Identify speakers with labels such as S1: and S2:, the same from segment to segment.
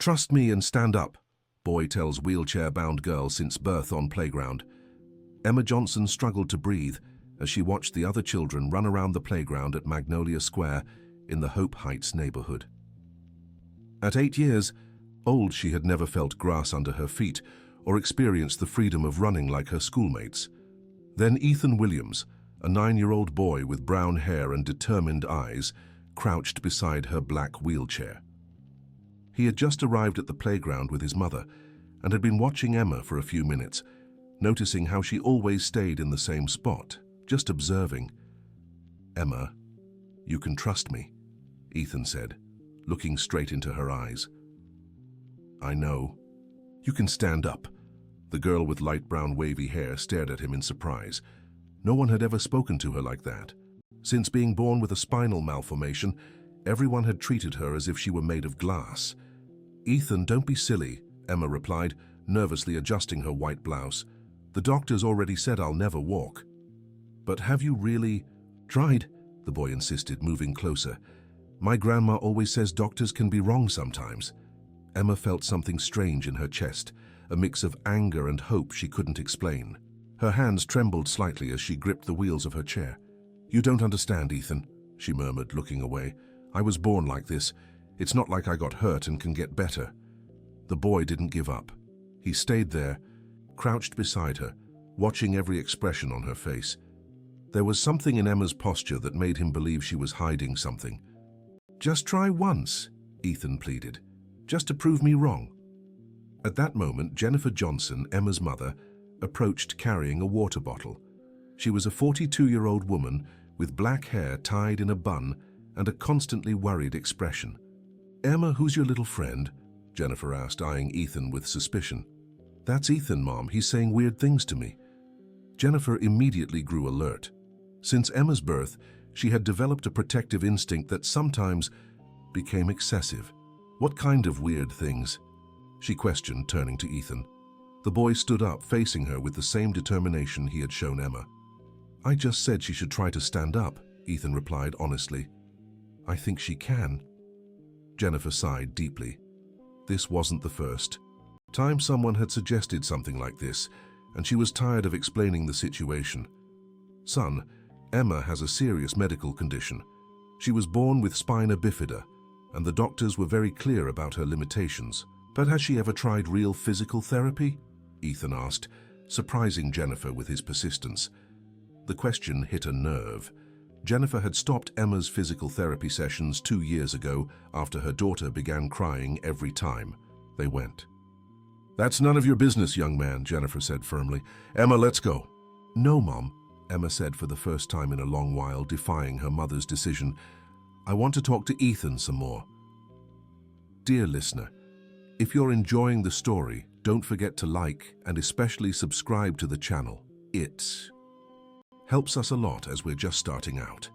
S1: Trust me and stand up, boy tells wheelchair-bound girl since birth on playground. Emma Johnson struggled to breathe as she watched the other children run around the playground at Magnolia Square in the Hope Heights neighborhood. At 8 years old, she had never felt grass under her feet or experienced the freedom of running like her schoolmates. Then Ethan Williams, a 9-year-old boy with brown hair and determined eyes, crouched beside her black wheelchair. He had just arrived at the playground with his mother and had been watching Emma for a few minutes, noticing how she always stayed in the same spot, just observing. "Emma, you can trust me," Ethan said, looking straight into her eyes. "I know. You can stand up." The girl with light brown wavy hair stared at him in surprise. No one had ever spoken to her like that. Since being born with a spinal malformation, everyone had treated her as if she were made of glass. "Ethan, don't be silly," Emma replied, nervously adjusting her white blouse. "The doctors already said I'll never walk." "But have you really tried?" the boy insisted, moving closer. "My grandma always says doctors can be wrong sometimes." Emma felt something strange in her chest, a mix of anger and hope she couldn't explain. Her hands trembled slightly as she gripped the wheels of her chair. "You don't understand, Ethan," she murmured, looking away. "I was born like this. It's not like I got hurt and can get better." The boy didn't give up. He stayed there, crouched beside her, watching every expression on her face. There was something in Emma's posture that made him believe she was hiding something. "Just try once," Ethan pleaded, "just to prove me wrong." At that moment, Jennifer Johnson, Emma's mother, approached carrying a water bottle. She was a 42-year-old woman with black hair tied in a bun and a constantly worried expression. "Emma, who's your little friend?" Jennifer asked, eyeing Ethan with suspicion. "That's Ethan, Mom. He's saying weird things to me." Jennifer immediately grew alert. Since Emma's birth, she had developed a protective instinct that sometimes became excessive. "What kind of weird things?" she questioned, turning to Ethan. The boy stood up, facing her with the same determination he had shown Emma. "I just said she should try to stand up," Ethan replied honestly. "I think she can." Jennifer sighed deeply. This wasn't the first time someone had suggested something like this, and she was tired of explaining the situation. "Son, Emma has a serious medical condition. She was born with spina bifida, and the doctors were very clear about her limitations. But has she ever tried real physical therapy?" Ethan asked, surprising Jennifer with his persistence. The question hit a nerve. Jennifer had stopped Emma's physical therapy sessions 2 years ago after her daughter began crying every time they went. "That's none of your business, young man," Jennifer said firmly. "Emma, let's go." "No, Mom," Emma said for the first time in a long while, defying her mother's decision. "I want to talk to Ethan some more." Dear listener, if you're enjoying the story, don't forget to like and especially subscribe to the channel. It helps us a lot as we're just starting out.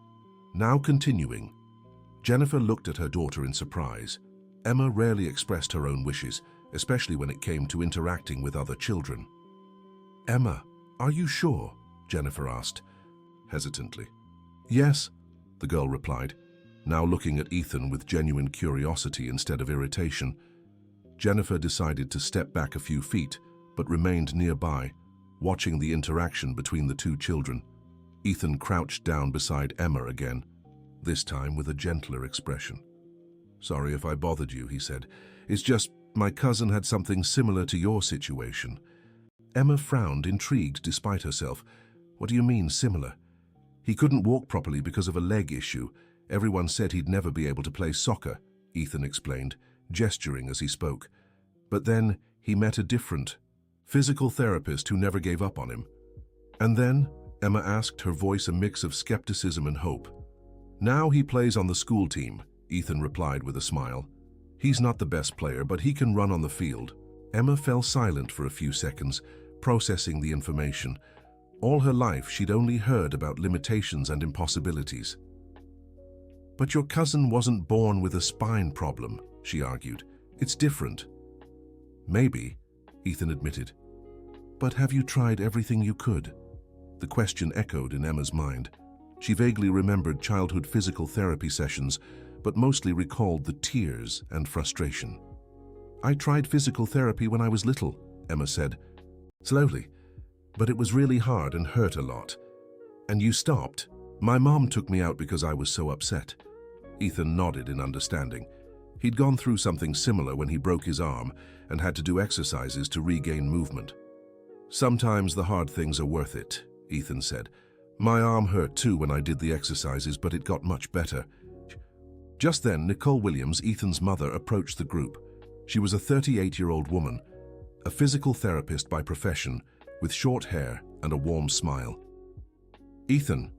S1: Now continuing. Jennifer looked at her daughter in surprise. Emma rarely expressed her own wishes, especially when it came to interacting with other children. "Emma, are you sure?" Jennifer asked, hesitantly. "Yes," the girl replied, now looking at Ethan with genuine curiosity instead of irritation. Jennifer decided to step back a few feet, but remained nearby, watching the interaction between the two children. Ethan crouched down beside Emma again, this time with a gentler expression. "Sorry if I bothered you," he said. "It's just my cousin had something similar to your situation." Emma frowned, intrigued despite herself. "What do you mean, similar?" "He couldn't walk properly because of a leg issue. Everyone said he'd never be able to play soccer," Ethan explained, gesturing as he spoke. "But then he met a different physical therapist who never gave up on him." "And then?" Emma asked, her voice a mix of skepticism and hope. "Now he plays on the school team," Ethan replied with a smile. "He's not the best player, but he can run on the field." Emma fell silent for a few seconds, processing the information. All her life, she'd only heard about limitations and impossibilities. "But your cousin wasn't born with a spine problem," she argued. "It's different." "Maybe," Ethan admitted. "But have you tried everything you could?" The question echoed in Emma's mind. She vaguely remembered childhood physical therapy sessions, but mostly recalled the tears and frustration. I tried physical therapy when I was little, Emma said, slowly. But it was really hard and hurt a lot. And you stopped? My mom took me out because I was so upset. Ethan nodded in understanding. He'd gone through something similar when he broke his arm and had to do exercises to regain movement. Sometimes the hard things are worth it, Ethan said. My arm hurt too when I did the exercises, but it got much better. Just then, Nicole Williams, Ethan's mother, approached the group. She was a 38-year-old woman, a physical therapist by profession, with short hair and a warm smile. Ethan,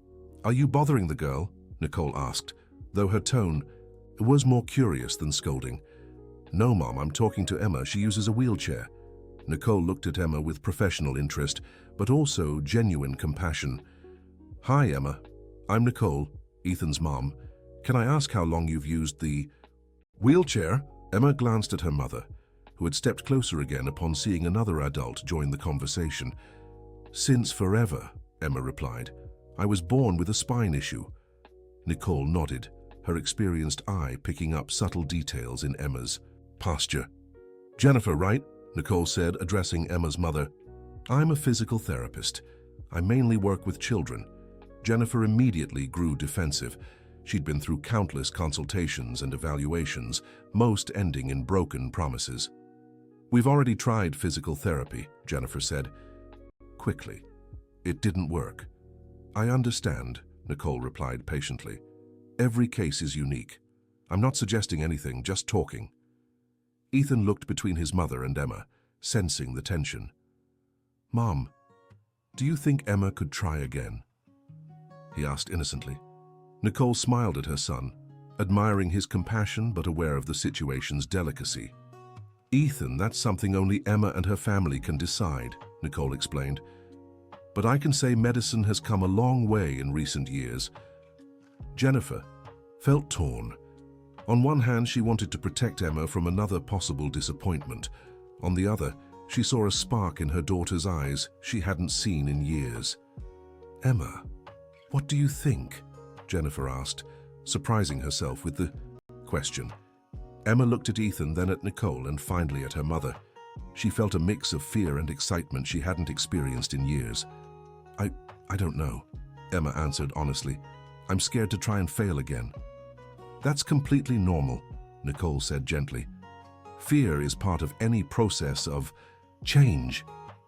S1: are you bothering the girl? Nicole asked, though her tone was more curious than scolding. No, Mom, I'm talking to Emma. She uses a wheelchair. Nicole looked at Emma with professional interest, but also genuine compassion. Hi, Emma. I'm Nicole, Ethan's mom. Can I ask how long you've used the wheelchair? Emma glanced at her mother, who had stepped closer again upon seeing another adult join the conversation. Since forever, Emma replied. I was born with a spine issue. Nicole nodded, her experienced eye picking up subtle details in Emma's posture. Jennifer, right? Nicole said, addressing Emma's mother. I'm a physical therapist. I mainly work with children. Jennifer immediately grew defensive. She'd been through countless consultations and evaluations, most ending in broken promises. We've already tried physical therapy, Jennifer said. Quickly. It didn't work. I understand, Nicole replied patiently. Every case is unique. I'm not suggesting anything, just talking. Ethan looked between his mother and Emma, sensing the tension. Mom, do you think Emma could try again? He asked innocently. Nicole smiled at her son, admiring his compassion but aware of the situation's delicacy. Ethan, that's something only Emma and her family can decide, Nicole explained. But I can say medicine has come a long way in recent years. Jennifer felt torn. On one hand, she wanted to protect Emma from another possible disappointment. On the other, she saw a spark in her daughter's eyes she hadn't seen in years. Emma, what do you think? Jennifer asked, surprising herself with the question. Emma looked at Ethan, then at Nicole, and finally at her mother. She felt a mix of fear and excitement she hadn't experienced in years. I don't know, Emma answered honestly. I'm scared to try and fail again. That's completely normal, Nicole said gently. Fear is part of any process of change.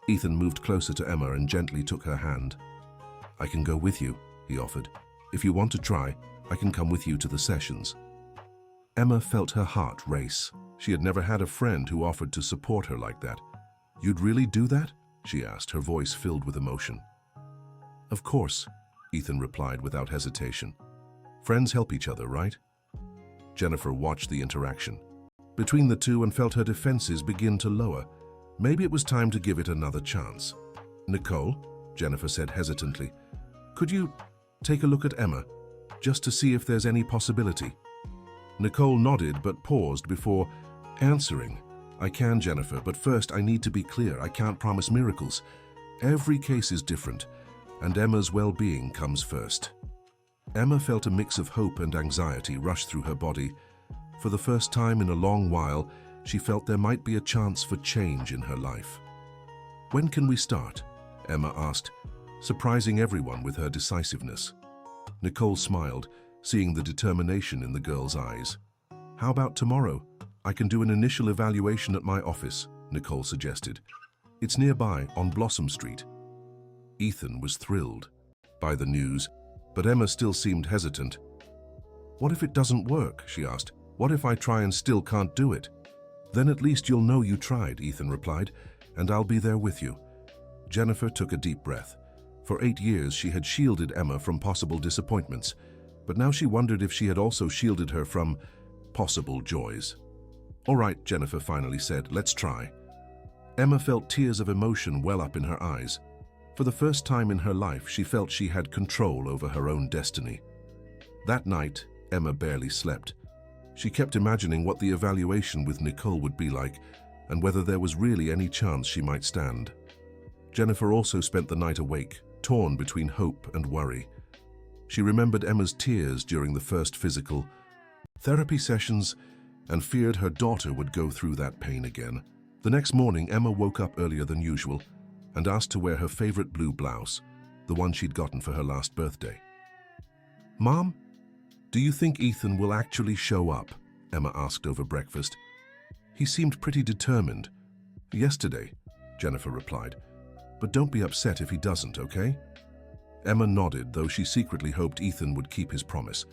S1: Ethan moved closer to Emma and gently took her hand. I can go with you, he offered. If you want to try, I can come with you to the sessions. Emma felt her heart race. She had never had a friend who offered to support her like that. You'd really do that? She asked, her voice filled with emotion. Of course, Ethan replied without hesitation. Friends help each other, right? Jennifer watched the interaction between the two and felt her defenses begin to lower. Maybe it was time to give it another chance. Nicole, Jennifer said hesitantly, could you take a look at Emma, just to see if there's any possibility? Nicole nodded but paused before answering. I can, Jennifer, but first I need to be clear. I can't promise miracles. Every case is different, and Emma's well-being comes first. Emma felt a mix of hope and anxiety rush through her body. For the first time in a long while, she felt there might be a chance for change in her life. When can we start? Emma asked, surprising everyone with her decisiveness. Nicole smiled, seeing the determination in the girl's eyes. How about tomorrow? I can do an initial evaluation at my office, Nicole suggested. It's nearby, on Blossom Street. Ethan was thrilled by the news, but Emma still seemed hesitant. What if it doesn't work? She asked. What if I try and still can't do it? Then at least you'll know you tried, Ethan replied, and I'll be there with you. Jennifer took a deep breath. For 8 years, she had shielded Emma from possible disappointments, but now she wondered if she had also shielded her from possible joys. All right, Jennifer finally said, let's try. Emma felt tears of emotion well up in her eyes. For the first time in her life, she felt she had control over her own destiny. That night, Emma barely slept. She kept imagining what the evaluation with Nicole would be like and whether there was really any chance she might stand. Jennifer also spent the night awake, torn between hope and worry. She remembered Emma's tears during the first physical therapy sessions and feared her daughter would go through that pain again. The next morning, Emma woke up earlier than usual and asked to wear her favorite blue blouse, the one she'd gotten for her last birthday. "Mom, do you think Ethan will actually show up?" Emma asked over breakfast. "He seemed pretty determined." "Yesterday," Jennifer replied. "But don't be upset if he doesn't, okay?" Emma nodded, though she secretly hoped Ethan would keep his promise.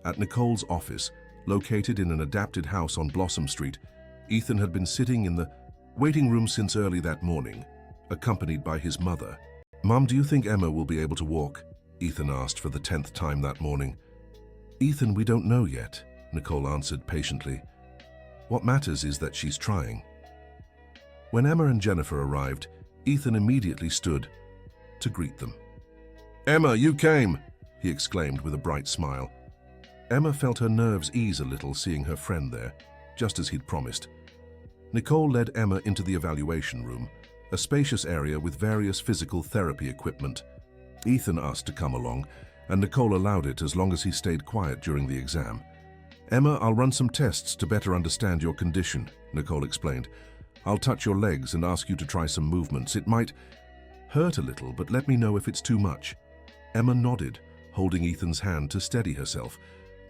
S1: At Nicole's office, located in an adapted house on Blossom Street, Ethan had been sitting in the waiting room since early that morning, accompanied by his mother. "Mom, do you think Emma will be able to walk?" Ethan asked for the 10th time that morning. "Ethan, we don't know yet," Nicole answered patiently. "What matters is that she's trying." When Emma and Jennifer arrived, Ethan immediately stood to greet them. "Emma, you came!" he exclaimed with a bright smile. Emma felt her nerves ease a little seeing her friend there, just as he'd promised. Nicole led Emma into the evaluation room, a spacious area with various physical therapy equipment. Ethan asked to come along, and Nicole allowed it as long as he stayed quiet during the exam. "Emma, I'll run some tests to better understand your condition," Nicole explained. "I'll touch your legs and ask you to try some movements. It might hurt a little, but let me know if it's too much." Emma nodded, holding Ethan's hand to steady herself.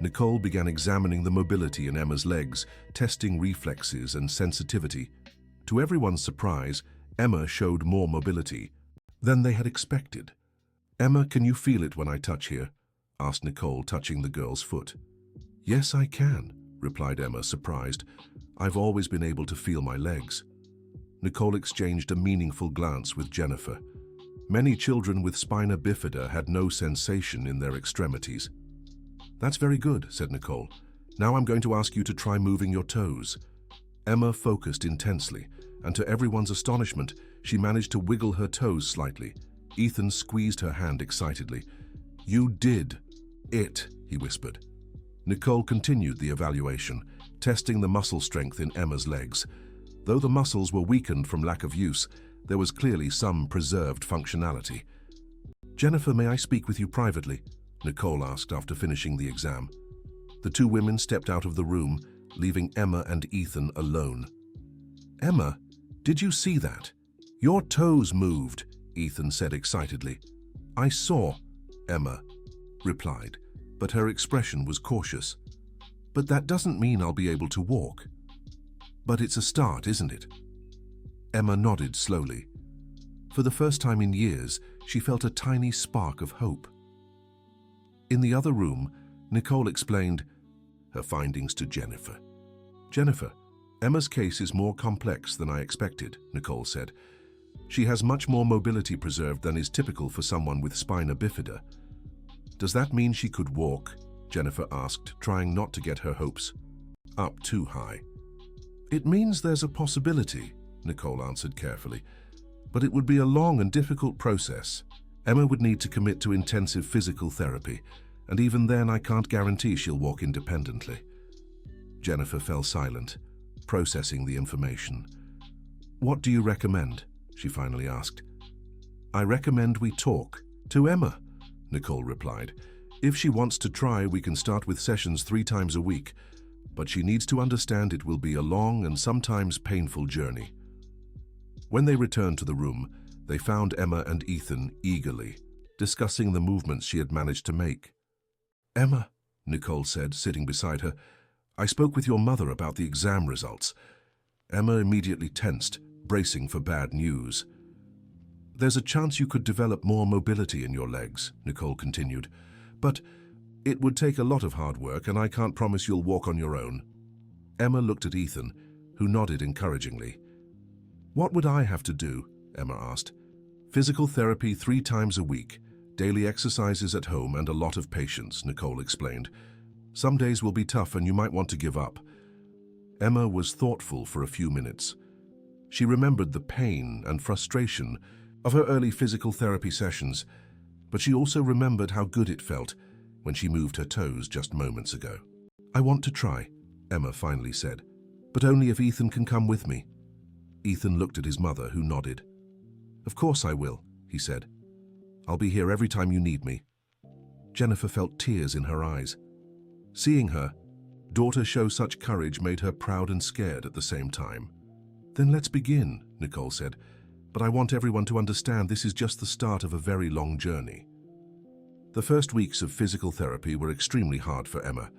S1: Nicole began examining the mobility in Emma's legs, testing reflexes and sensitivity. To everyone's surprise, Emma showed more mobility than they had expected. "Emma, can you feel it when I touch here?" asked Nicole, touching the girl's foot. "Yes, I can," replied Emma, surprised. "I've always been able to feel my legs." Nicole exchanged a meaningful glance with Jennifer. Many children with spina bifida had no sensation in their extremities. "That's very good," said Nicole. "Now I'm going to ask you to try moving your toes." Emma focused intensely, and to everyone's astonishment, she managed to wiggle her toes slightly. Ethan squeezed her hand excitedly. "You did it," he whispered. Nicole continued the evaluation, testing the muscle strength in Emma's legs. Though the muscles were weakened from lack of use, there was clearly some preserved functionality. "Jennifer, may I speak with you privately?" Nicole asked after finishing the exam. The two women stepped out of the room, leaving Emma and Ethan alone. "Emma, did you see that? Your toes moved," Ethan said excitedly. "I saw," Emma replied, but her expression was cautious. "But that doesn't mean I'll be able to walk." "But it's a start, isn't it?" Emma nodded slowly. For the first time in years, she felt a tiny spark of hope. In the other room, Nicole explained her findings to Jennifer. "Jennifer, Emma's case is more complex than I expected," Nicole said. "She has much more mobility preserved than is typical for someone with spina bifida." "Does that mean she could walk?" Jennifer asked, trying not to get her hopes up too high. "It means there's a possibility," Nicole answered carefully. "But it would be a long and difficult process. Emma would need to commit to intensive physical therapy, and even then I can't guarantee she'll walk independently." Jennifer fell silent, processing the information. "What do you recommend?" she finally asked. "I recommend we talk to Emma," Nicole replied. "If she wants to try, we can start with sessions 3 times a week, but she needs to understand it will be a long and sometimes painful journey." When they returned to the room, they found Emma and Ethan eagerly discussing the movements she had managed to make. "Emma," Nicole said, sitting beside her, "I spoke with your mother about the exam results." Emma immediately tensed, bracing for bad news. "There's a chance you could develop more mobility in your legs," Nicole continued, "but it would take a lot of hard work and I can't promise you'll walk on your own." Emma looked at Ethan, who nodded encouragingly. "What would I have to do?" Emma asked. "Physical therapy 3 times a week, daily exercises at home and a lot of patience," Nicole explained. "Some days will be tough and you might want to give up." Emma was thoughtful for a few minutes. She remembered the pain and frustration of her early physical therapy sessions, but she also remembered how good it felt when she moved her toes just moments ago. "I want to try," Emma finally said, "but only if Ethan can come with me." Ethan looked at his mother, who nodded. "Of course I will," he said. "I'll be here every time you need me." Jennifer felt tears in her eyes. Seeing her, Daughter show such courage made her proud and scared at the same time. Then let's begin, Nicole said, but I want everyone to understand this is just the start of a very long journey. The first weeks of physical therapy were extremely hard for Emma.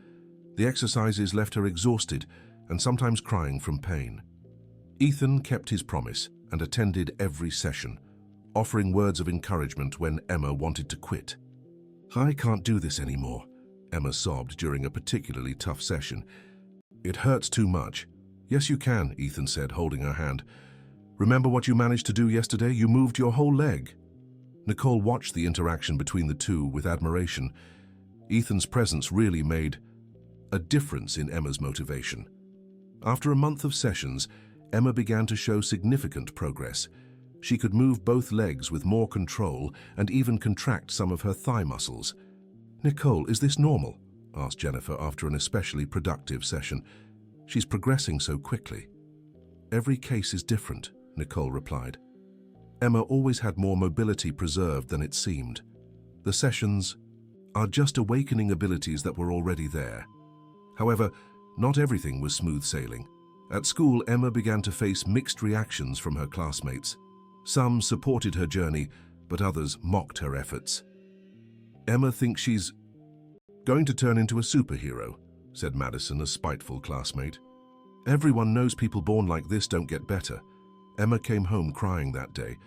S1: The exercises left her exhausted and sometimes crying from pain. Ethan kept his promise and attended every session, offering words of encouragement when Emma wanted to quit. I can't do this anymore, Emma sobbed during a particularly tough session. It hurts too much. Yes, you can, Ethan said, holding her hand. Remember what you managed to do yesterday? You moved your whole leg. Nicole watched the interaction between the two with admiration. Ethan's presence really made a difference in Emma's motivation. After a month of sessions, Emma began to show significant progress. She could move both legs with more control and even contract some of her thigh muscles. Nicole, is this normal? Asked Jennifer after an especially productive session. She's progressing so quickly. Every case is different, Nicole replied. Emma always had more mobility preserved than it seemed. The sessions are just awakening abilities that were already there. However, not everything was smooth sailing. At school, Emma began to face mixed reactions from her classmates. Some supported her journey, but others mocked her efforts. Emma thinks she's going to turn into a superhero, said Madison, a spiteful classmate. Everyone knows people born like this don't get better. Emma came home crying that day,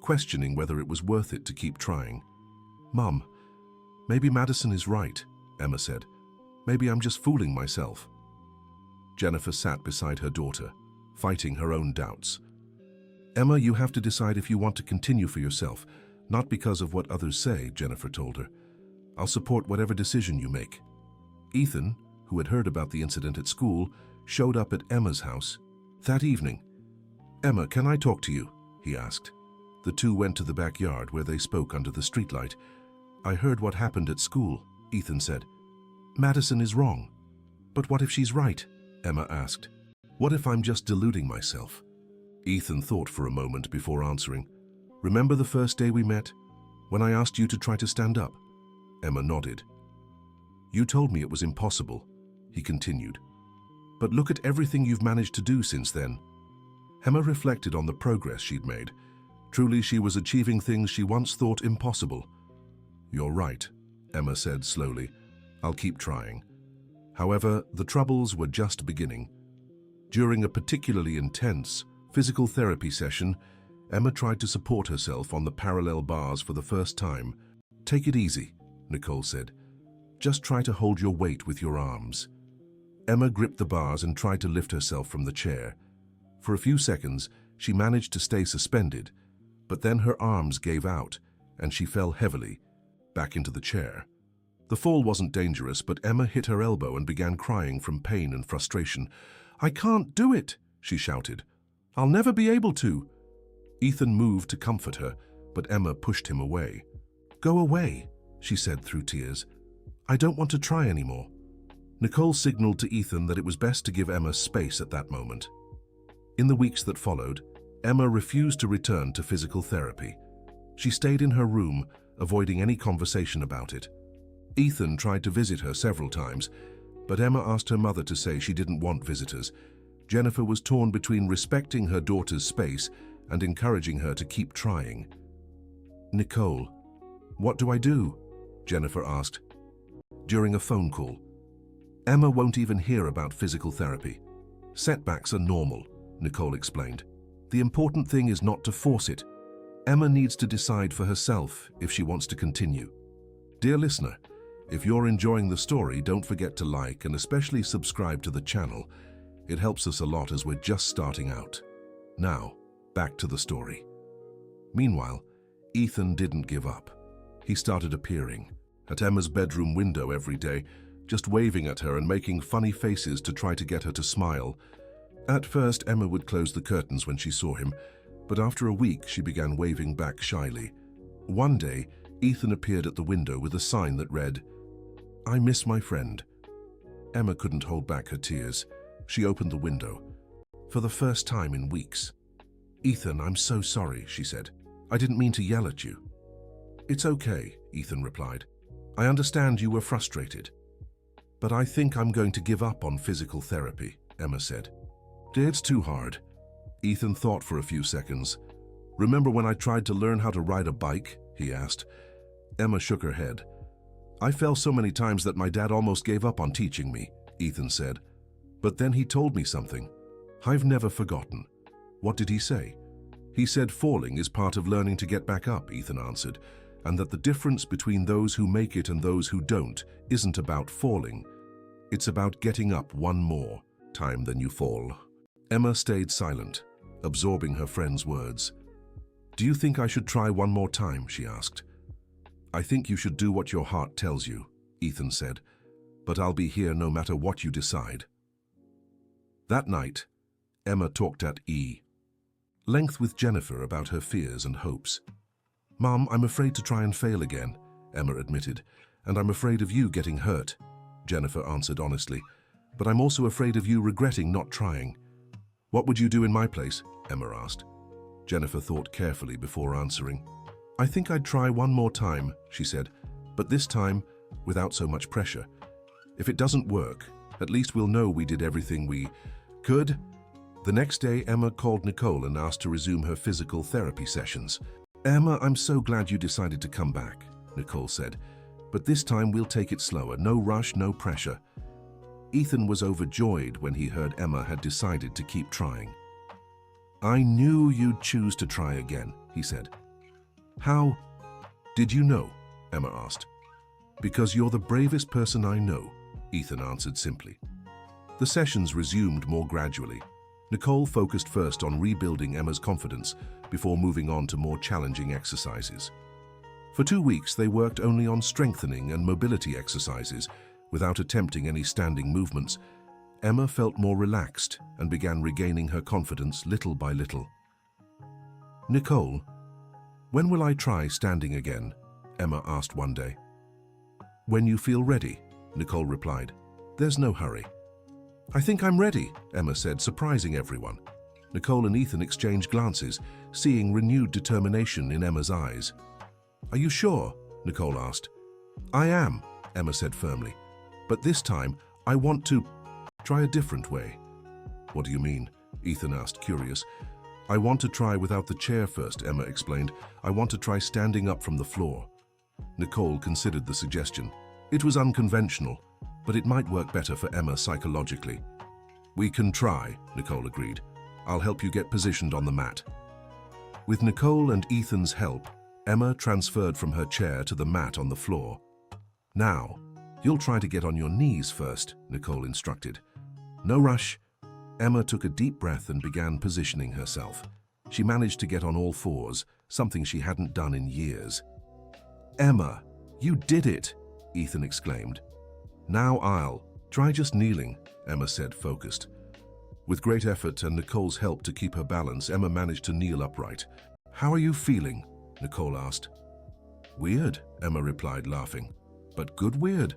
S1: questioning whether it was worth it to keep trying. Mum, maybe Madison is right, Emma said. Maybe I'm just fooling myself. Jennifer sat beside her daughter, fighting her own doubts. Emma, you have to decide if you want to continue for yourself, not because of what others say, Jennifer told her. I'll support whatever decision you make. Ethan, who had heard about the incident at school, showed up at Emma's house that evening. Emma, can I talk to you? He asked. The two went to the backyard where they spoke under the streetlight. I heard what happened at school, Ethan said. Madison is wrong. But what if she's right? Emma asked. What if I'm just deluding myself? Ethan thought for a moment before answering. Remember the first day we met, when I asked you to try to stand up? Emma nodded. You told me it was impossible, he continued. But look at everything you've managed to do since then. Emma reflected on the progress she'd made. Truly, she was achieving things she once thought impossible. You're right, Emma said slowly. I'll keep trying. However, the troubles were just beginning. During a particularly intense physical therapy session, Emma tried to support herself on the parallel bars for the first time. Take it easy, Nicole said. Just try to hold your weight with your arms. Emma gripped the bars and tried to lift herself from the chair. For a few seconds, she managed to stay suspended, but then her arms gave out and she fell heavily back into the chair. The fall wasn't dangerous, but Emma hit her elbow and began crying from pain and frustration. I can't do it, she shouted. I'll never be able to. Ethan moved to comfort her, but Emma pushed him away. Go away, she said through tears. I don't want to try anymore. Nicole signaled to Ethan that it was best to give Emma space at that moment. In the weeks that followed, Emma refused to return to physical therapy. She stayed in her room, avoiding any conversation about it. Ethan tried to visit her several times, but Emma asked her mother to say she didn't want visitors. Jennifer was torn between respecting her daughter's space and encouraging her to keep trying. Nicole, what do I do? Jennifer asked. During a phone call. Emma won't even hear about physical therapy. Setbacks are normal, Nicole explained. The important thing is not to force it. Emma needs to decide for herself if she wants to continue. Dear listener, if you're enjoying the story, don't forget to like and especially subscribe to the channel. It helps us a lot as we're just starting out. Now, back to the story. Meanwhile, Ethan didn't give up. He started appearing at Emma's bedroom window every day, just waving at her and making funny faces to try to get her to smile. At first, Emma would close the curtains when she saw him, but after a week she began waving back shyly. One day, Ethan appeared at the window with a sign that read, I miss my friend. Emma couldn't hold back her tears. She opened the window. For the first time in weeks. Ethan, I'm so sorry, she said. I didn't mean to yell at you. It's okay, Ethan replied. I understand you were frustrated. But I think I'm going to give up on physical therapy, Emma said. It's too hard. Ethan thought for a few seconds. Remember when I tried to learn how to ride a bike? He asked. Emma shook her head. I fell so many times that my dad almost gave up on teaching me, Ethan said. But then he told me something. I've never forgotten. What did he say? He said falling is part of learning to get back up, Ethan answered, and that the difference between those who make it and those who don't isn't about falling. It's about getting up one more time than you fall. Emma stayed silent, absorbing her friend's words. Do you think I should try one more time? She asked. I think you should do what your heart tells you, Ethan said, but I'll be here no matter what you decide. That night, Emma talked at length with Jennifer about her fears and hopes. Mom, I'm afraid to try and fail again, Emma admitted, and I'm afraid of you getting hurt, Jennifer answered honestly, but I'm also afraid of you regretting not trying. What would you do in my place? Emma asked. Jennifer thought carefully before answering. I think I'd try one more time, she said, but this time without so much pressure. If it doesn't work, at least we'll know we did everything we could. The next day, Emma called Nicole and asked to resume her physical therapy sessions. Emma, I'm so glad you decided to come back, Nicole said, but this time we'll take it slower, no rush, no pressure. Ethan was overjoyed when he heard Emma had decided to keep trying. I knew you'd choose to try again, he said. How did you know? Emma asked. Because you're the bravest person I know, Ethan answered simply. The sessions resumed more gradually. Nicole focused first on rebuilding Emma's confidence before moving on to more challenging exercises. For 2 weeks, they worked only on strengthening and mobility exercises without attempting any standing movements. Emma felt more relaxed and began regaining her confidence little by little. Nicole, when will I try standing again? Emma asked one day. When you feel ready, Nicole replied. There's no hurry. I think I'm ready, Emma said, surprising everyone. Nicole and Ethan exchanged glances, seeing renewed determination in Emma's eyes. Are you sure? Nicole asked. I am, Emma said firmly. But this time, I want to try a different way. What do you mean? Ethan asked, curious. I want to try without the chair first, Emma explained. I want to try standing up from the floor. Nicole considered the suggestion. It was unconventional, but it might work better for Emma psychologically. We can try, Nicole agreed. I'll help you get positioned on the mat. With Nicole and Ethan's help, Emma transferred from her chair to the mat on the floor. Now, you'll try to get on your knees first, Nicole instructed. No rush. Emma took a deep breath and began positioning herself. She managed to get on all fours, something she hadn't done in years. Emma, you did it, Ethan exclaimed. Now I'll try just kneeling, Emma said, focused. With great effort and Nicole's help to keep her balance, Emma managed to kneel upright. How are you feeling? Nicole asked. Weird, Emma replied, laughing. But good weird.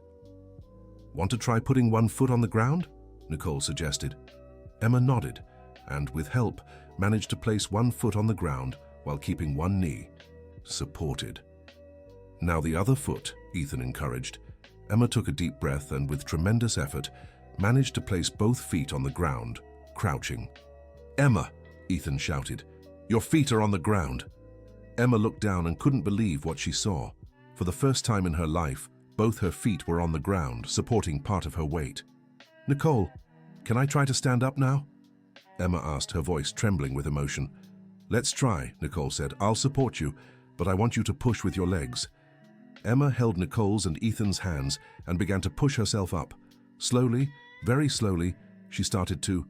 S1: Want to try putting one foot on the ground? Nicole suggested. Emma nodded and, with help, managed to place one foot on the ground while keeping one knee supported. Now the other foot, Ethan encouraged. Emma took a deep breath and, with tremendous effort, managed to place both feet on the ground, crouching. Emma, Ethan shouted, your feet are on the ground. Emma looked down and couldn't believe what she saw. For the first time in her life, both her feet were on the ground, supporting part of her weight. Nicole, can I try to stand up now? Emma asked, her voice trembling with emotion. Let's try, Nicole said. I'll support you, but I want you to push with your legs. Emma held Nicole's and Ethan's hands and began to push herself up. Slowly, very slowly, she started to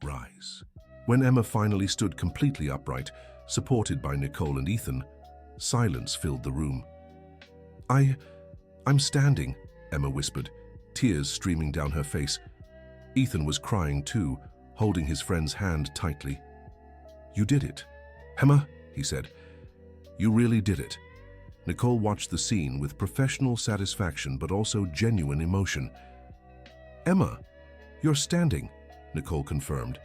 S1: rise. When Emma finally stood completely upright, supported by Nicole and Ethan, silence filled the room. I'm standing, Emma whispered, tears streaming down her face. Ethan was crying too, holding his friend's hand tightly. You did it. Emma, he said. You really did it. Nicole watched the scene with professional satisfaction but also genuine emotion. Emma, you're standing, Nicole confirmed.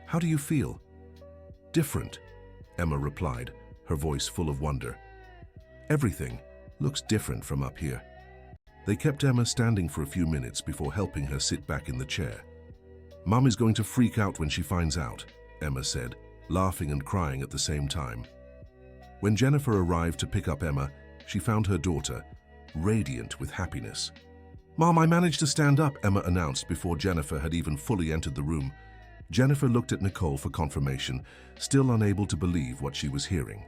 S1: How do you feel? Different, Emma replied, her voice full of wonder. Everything looks different from up here. They kept Emma standing for a few minutes before helping her sit back in the chair. "Mum is going to freak out when she finds out," Emma said, laughing and crying at the same time. When Jennifer arrived to pick up Emma, she found her daughter, radiant with happiness. "Mom, I managed to stand up," Emma announced before Jennifer had even fully entered the room. Jennifer looked at Nicole for confirmation, still unable to believe what she was hearing.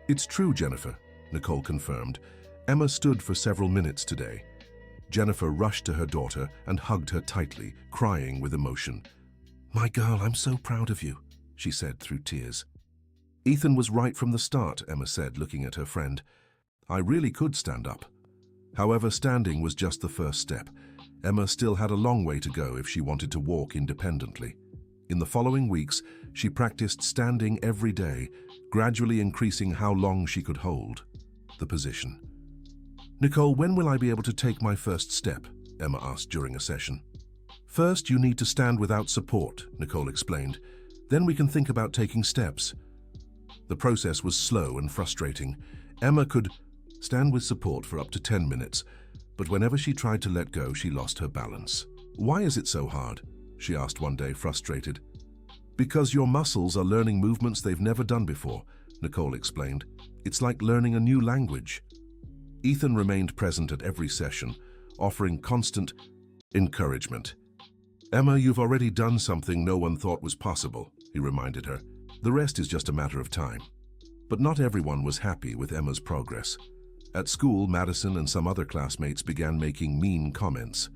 S1: "It's true, Jennifer," Nicole confirmed. "Emma stood for several minutes today." Jennifer rushed to her daughter and hugged her tightly, crying with emotion. "My girl, I'm so proud of you," she said through tears. "Ethan was right from the start," Emma said, looking at her friend. "I really could stand up." However, standing was just the first step. Emma still had a long way to go if she wanted to walk independently. In the following weeks, she practiced standing every day, gradually increasing how long she could hold the position. "Nicole, when will I be able to take my first step?" Emma asked during a session. "First, you need to stand without support," Nicole explained. "Then we can think about taking steps." The process was slow and frustrating. Emma could stand with support for up to 10 minutes, but whenever she tried to let go, she lost her balance. "Why is it so hard?" she asked one day, frustrated. "Because your muscles are learning movements they've never done before," Nicole explained. "It's like learning a new language." Ethan remained present at every session, offering constant encouragement. "Emma, you've already done something no one thought was possible," he reminded her. "The rest is just a matter of time." But not everyone was happy with Emma's progress. At school, Madison and some other classmates began making mean comments.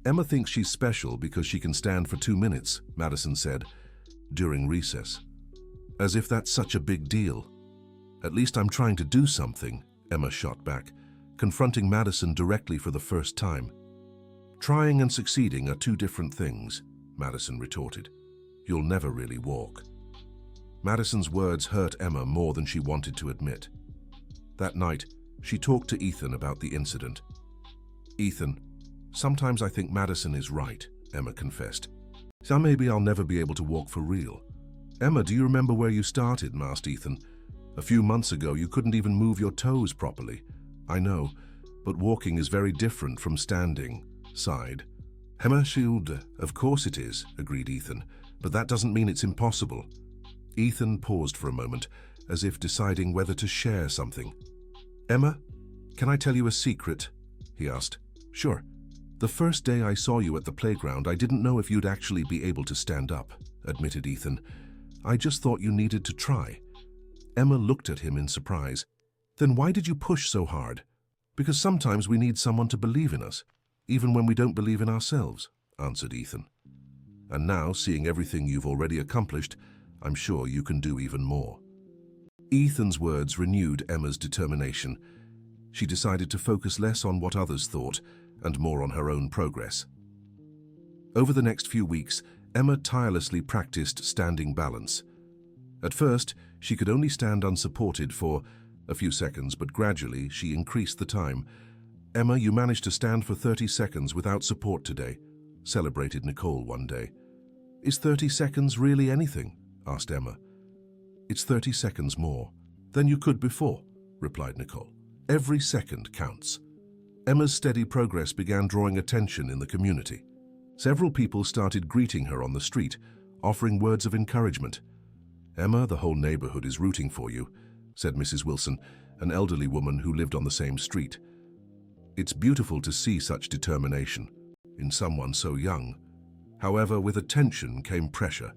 S1: "Emma thinks she's special because she can stand for 2 minutes," Madison said during recess. "As if that's such a big deal." "At least I'm trying to do something," Emma shot back, confronting Madison directly for the first time. "Trying and succeeding are two different things," Madison retorted. "You'll never really walk." Madison's words hurt Emma more than she wanted to admit. That night, she talked to Ethan about the incident. "Ethan, sometimes I think Madison is right," Emma confessed. "So maybe I'll never be able to walk for real." "Emma, do you remember where you started?" asked Ethan. "A few months ago, you couldn't even move your toes properly." "I know, but walking is very different from standing," sighed Emma. "Of course it is," agreed Ethan, "but that doesn't mean it's impossible." Ethan paused for a moment, as if deciding whether to share something. "Emma, can I tell you a secret?" he asked. "Sure." "The first day I saw you at the playground, I didn't know if you'd actually be able to stand up," admitted Ethan. "I just thought you needed to try." Emma looked at him in surprise. "Then why did you push so hard?" "Because sometimes we need someone to believe in us, even when we don't believe in ourselves," answered Ethan. "And now, seeing everything you've already accomplished, I'm sure you can do even more." Ethan's words renewed Emma's determination. She decided to focus less on what others thought and more on her own progress. Over the next few weeks, Emma tirelessly practiced standing balance. At first, she could only stand unsupported for a few seconds, but gradually she increased the time. "Emma, you managed to stand for 30 seconds without support today," celebrated Nicole one day. "Is 30 seconds really anything?" asked Emma. "It's 30 seconds more than you could before," replied Nicole. "Every second counts." Emma's steady progress began drawing attention in the community. Several people started greeting her on the street, offering words of encouragement. "Emma, the whole neighborhood is rooting for you," said Mrs. Wilson, an elderly woman who lived on the same street. "It's beautiful to see such determination in someone so young." However, with attention came pressure.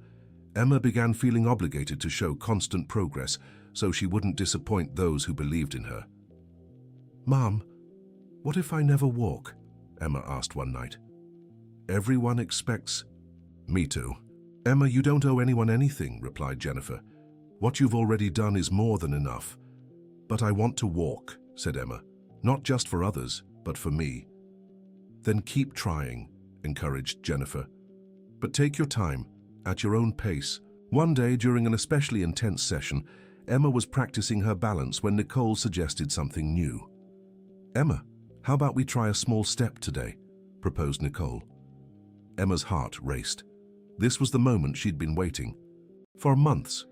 S1: Emma began feeling obligated to show constant progress so she wouldn't disappoint those who believed in her. "Mom, what if I never walk?" Emma asked one night. "Everyone expects—" "Me too." "Emma, you don't owe anyone anything," replied Jennifer. "What you've already done is more than enough." "But I want to walk," said Emma. "Not just for others, but for me." "Then keep trying," encouraged Jennifer. "But take your time, at your own pace." One day, during an especially intense session, Emma was practicing her balance when Nicole suggested something new. "Emma, how about we try a small step today?" proposed Nicole. Emma's heart raced. This was the moment she'd been waiting for months.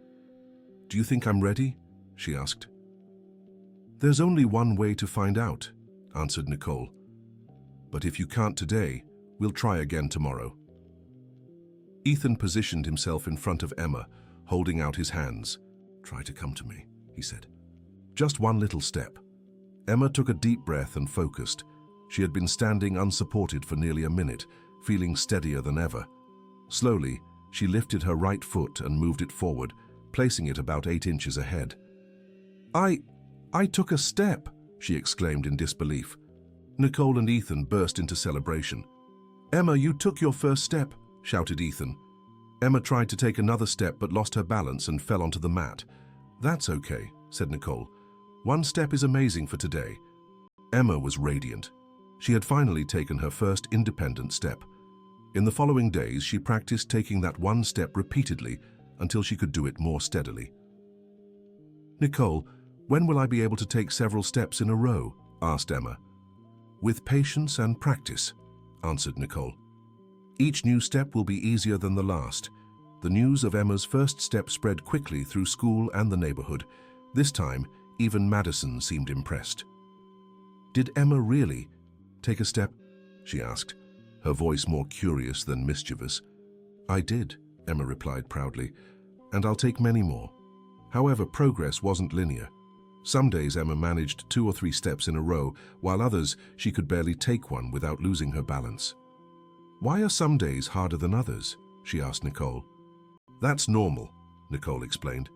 S1: "Do you think I'm ready?" she asked. "There's only one way to find out," answered Nicole. "But if you can't today, we'll try again tomorrow." Ethan positioned himself in front of Emma, holding out his hands. "Try to come to me," he said. "Just one little step." Emma took a deep breath and focused. She had been standing unsupported for nearly a minute, feeling steadier than ever. Slowly, she lifted her right foot and moved it forward, placing it about 8 inches ahead. I took a step," she exclaimed in disbelief. Nicole and Ethan burst into celebration. "Emma, you took your first step," shouted Ethan. Emma tried to take another step but lost her balance and fell onto the mat. "That's okay," said Nicole. "One step is amazing for today." Emma was radiant. She had finally taken her first independent step. In the following days, she practiced taking that one step repeatedly until she could do it more steadily. "Nicole, when will I be able to take several steps in a row?" asked Emma. "With patience and practice," answered Nicole. "Each new step will be easier than the last." The news of Emma's first step spread quickly through school and the neighborhood. This time, even Madison seemed impressed. "Did Emma really take a step?" she asked, her voice more curious than mischievous. "I did," Emma replied proudly, "and I'll take many more." However, progress wasn't linear. Some days Emma managed 2 or 3 steps in a row, while others she could barely take one without losing her balance. "Why are some days harder than others?" she asked Nicole. "That's normal," Nicole explained.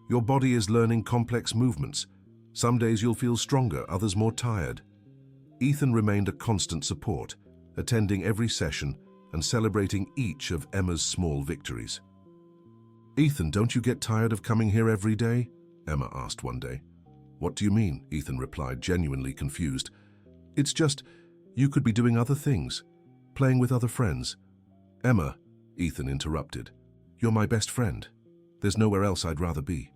S1: "Your body is learning complex movements. Some days you'll feel stronger, others more tired." Ethan remained a constant support, attending every session and celebrating each of Emma's small victories. "Ethan, don't you get tired of coming here every day?" Emma asked one day. "What do you mean?" Ethan replied, genuinely confused. "It's just, you could be doing other things, playing with other friends." "Emma," Ethan interrupted, "you're my best friend. There's nowhere else I'd rather be."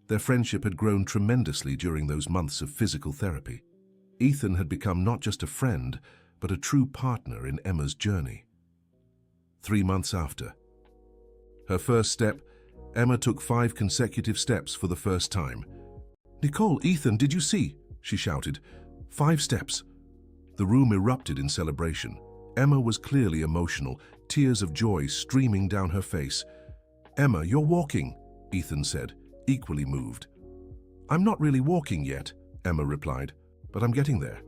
S1: Their friendship had grown tremendously during those months of physical therapy. Ethan had become not just a friend, but a true partner in Emma's journey. 3 months after her first step, Emma took 5 consecutive steps for the first time. "Nicole, Ethan, did you see?" she shouted. 5 steps. The room erupted in celebration. Emma was clearly emotional, tears of joy streaming down her face. "Emma, you're walking," Ethan said, equally moved. "I'm not really walking yet," Emma replied, "but I'm getting there."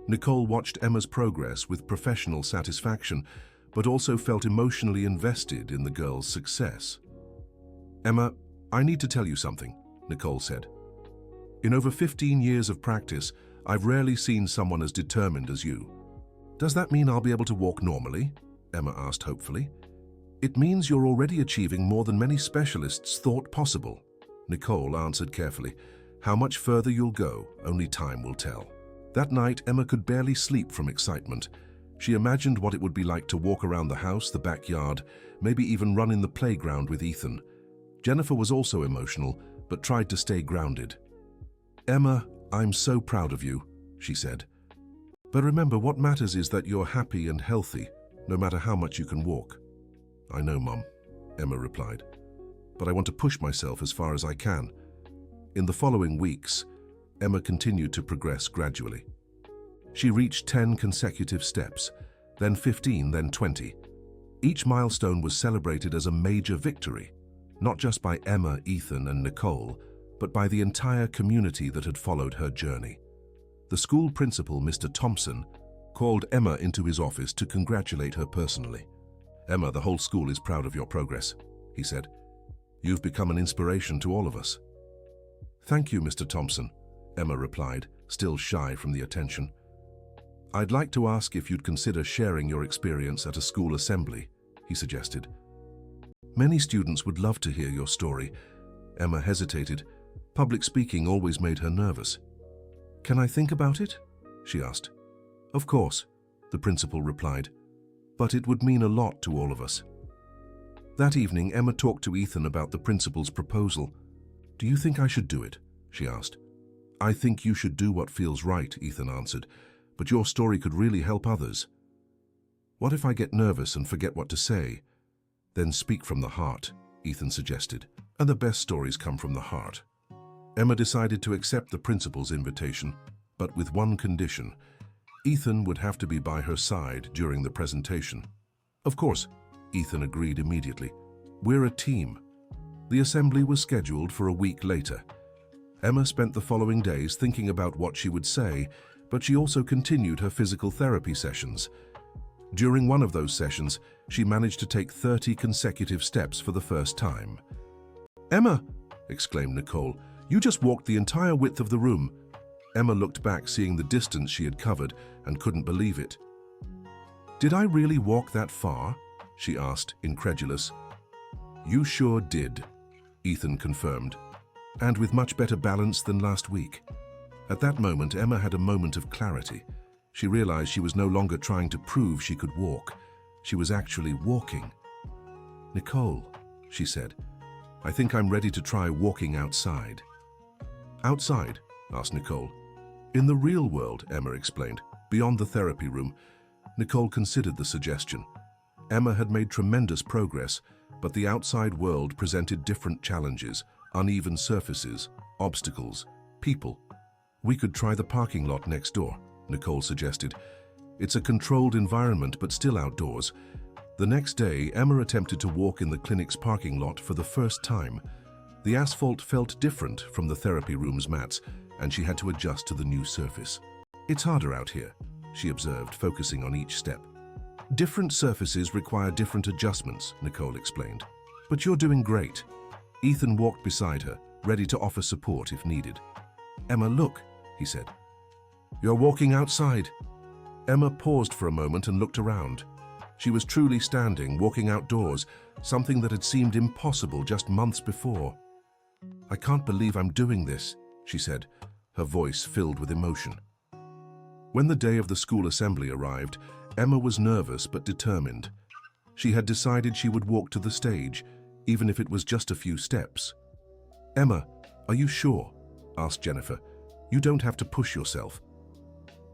S1: Nicole watched Emma's progress with professional satisfaction, but also felt emotionally invested in the girl's success. "Emma, I need to tell you something," Nicole said. "In over 15 years of practice, I've rarely seen someone as determined as you." "Does that mean I'll be able to walk normally?" Emma asked hopefully. "It means you're already achieving more than many specialists thought possible," Nicole answered carefully. "How much further you'll go, only time will tell." That night, Emma could barely sleep from excitement. She imagined what it would be like to walk around the house, the backyard, maybe even run in the playground with Ethan. Jennifer was also emotional, but tried to stay grounded. "Emma, I'm so proud of you," she said. "But remember, what matters is that you're happy and healthy, no matter how much you can walk." "I know, Mum," Emma replied, "but I want to push myself as far as I can." In the following weeks, Emma continued to progress gradually. She reached 10 consecutive steps, then 15, then 20. Each milestone was celebrated as a major victory, not just by Emma, Ethan, and Nicole, but by the entire community that had followed her journey. The school principal, Mr. Thompson, called Emma into his office to congratulate her personally. "Emma, the whole school is proud of your progress," he said. "You've become an inspiration to all of us." "Thank you, Mr. Thompson," Emma replied, still shy from the attention. "I'd like to ask if you'd consider sharing your experience at a school assembly," he suggested. "Many students would love to hear your story." Emma hesitated. Public speaking always made her nervous. "Can I think about it?" she asked. "Of course," the principal replied, "but it would mean a lot to all of us." That evening, Emma talked to Ethan about the principal's proposal. "Do you think I should do it?" she asked. "I think you should do what feels right," Ethan answered, "but your story could really help others." "What if I get nervous and forget what to say?" "Then speak from the heart," Ethan suggested, "and the best stories come from the heart." Emma decided to accept the principal's invitation. but with one condition. Ethan would have to be by her side during the presentation. Of course, Ethan agreed immediately. We're a team. The assembly was scheduled for a week later. Emma spent the following days thinking about what she would say, but she also continued her physical therapy sessions. During one of those sessions, she managed to take 30 consecutive steps for the first time. "Emma!" exclaimed Nicole. "You just walked the entire width of the room." Emma looked back, seeing the distance she had covered, and couldn't believe it. "Did I really walk that far?" she asked, incredulous. "You sure did," Ethan confirmed, "and with much better balance than last week." At that moment, Emma had a moment of clarity. She realized she was no longer trying to prove she could walk. She was actually walking. "Nicole," she said, "I think I'm ready to try walking outside." "Outside?" asked Nicole. "In the real world," Emma explained, "beyond the therapy room." Nicole considered the suggestion. Emma had made tremendous progress, but the outside world presented different challenges, uneven surfaces, obstacles, people. "We could try the parking lot next door," Nicole suggested. "It's a controlled environment, but still outdoors." The next day, Emma attempted to walk in the clinic's parking lot for the first time. The asphalt felt different from the therapy room's mats, and she had to adjust to the new surface. "It's harder out here," she observed, focusing on each step. "Different surfaces require different adjustments," Nicole explained. "But you're doing great." Ethan walked beside her, ready to offer support if needed. "Emma, look," he said. "You're walking outside." Emma paused for a moment and looked around. She was truly standing, walking outdoors, something that had seemed impossible just months before. "I can't believe I'm doing this," she said, her voice filled with emotion. When the day of the school assembly arrived, Emma was nervous but determined. She had decided she would walk to the stage, even if it was just a few steps. "Emma, are you sure?" asked Jennifer. "You don't have to push yourself."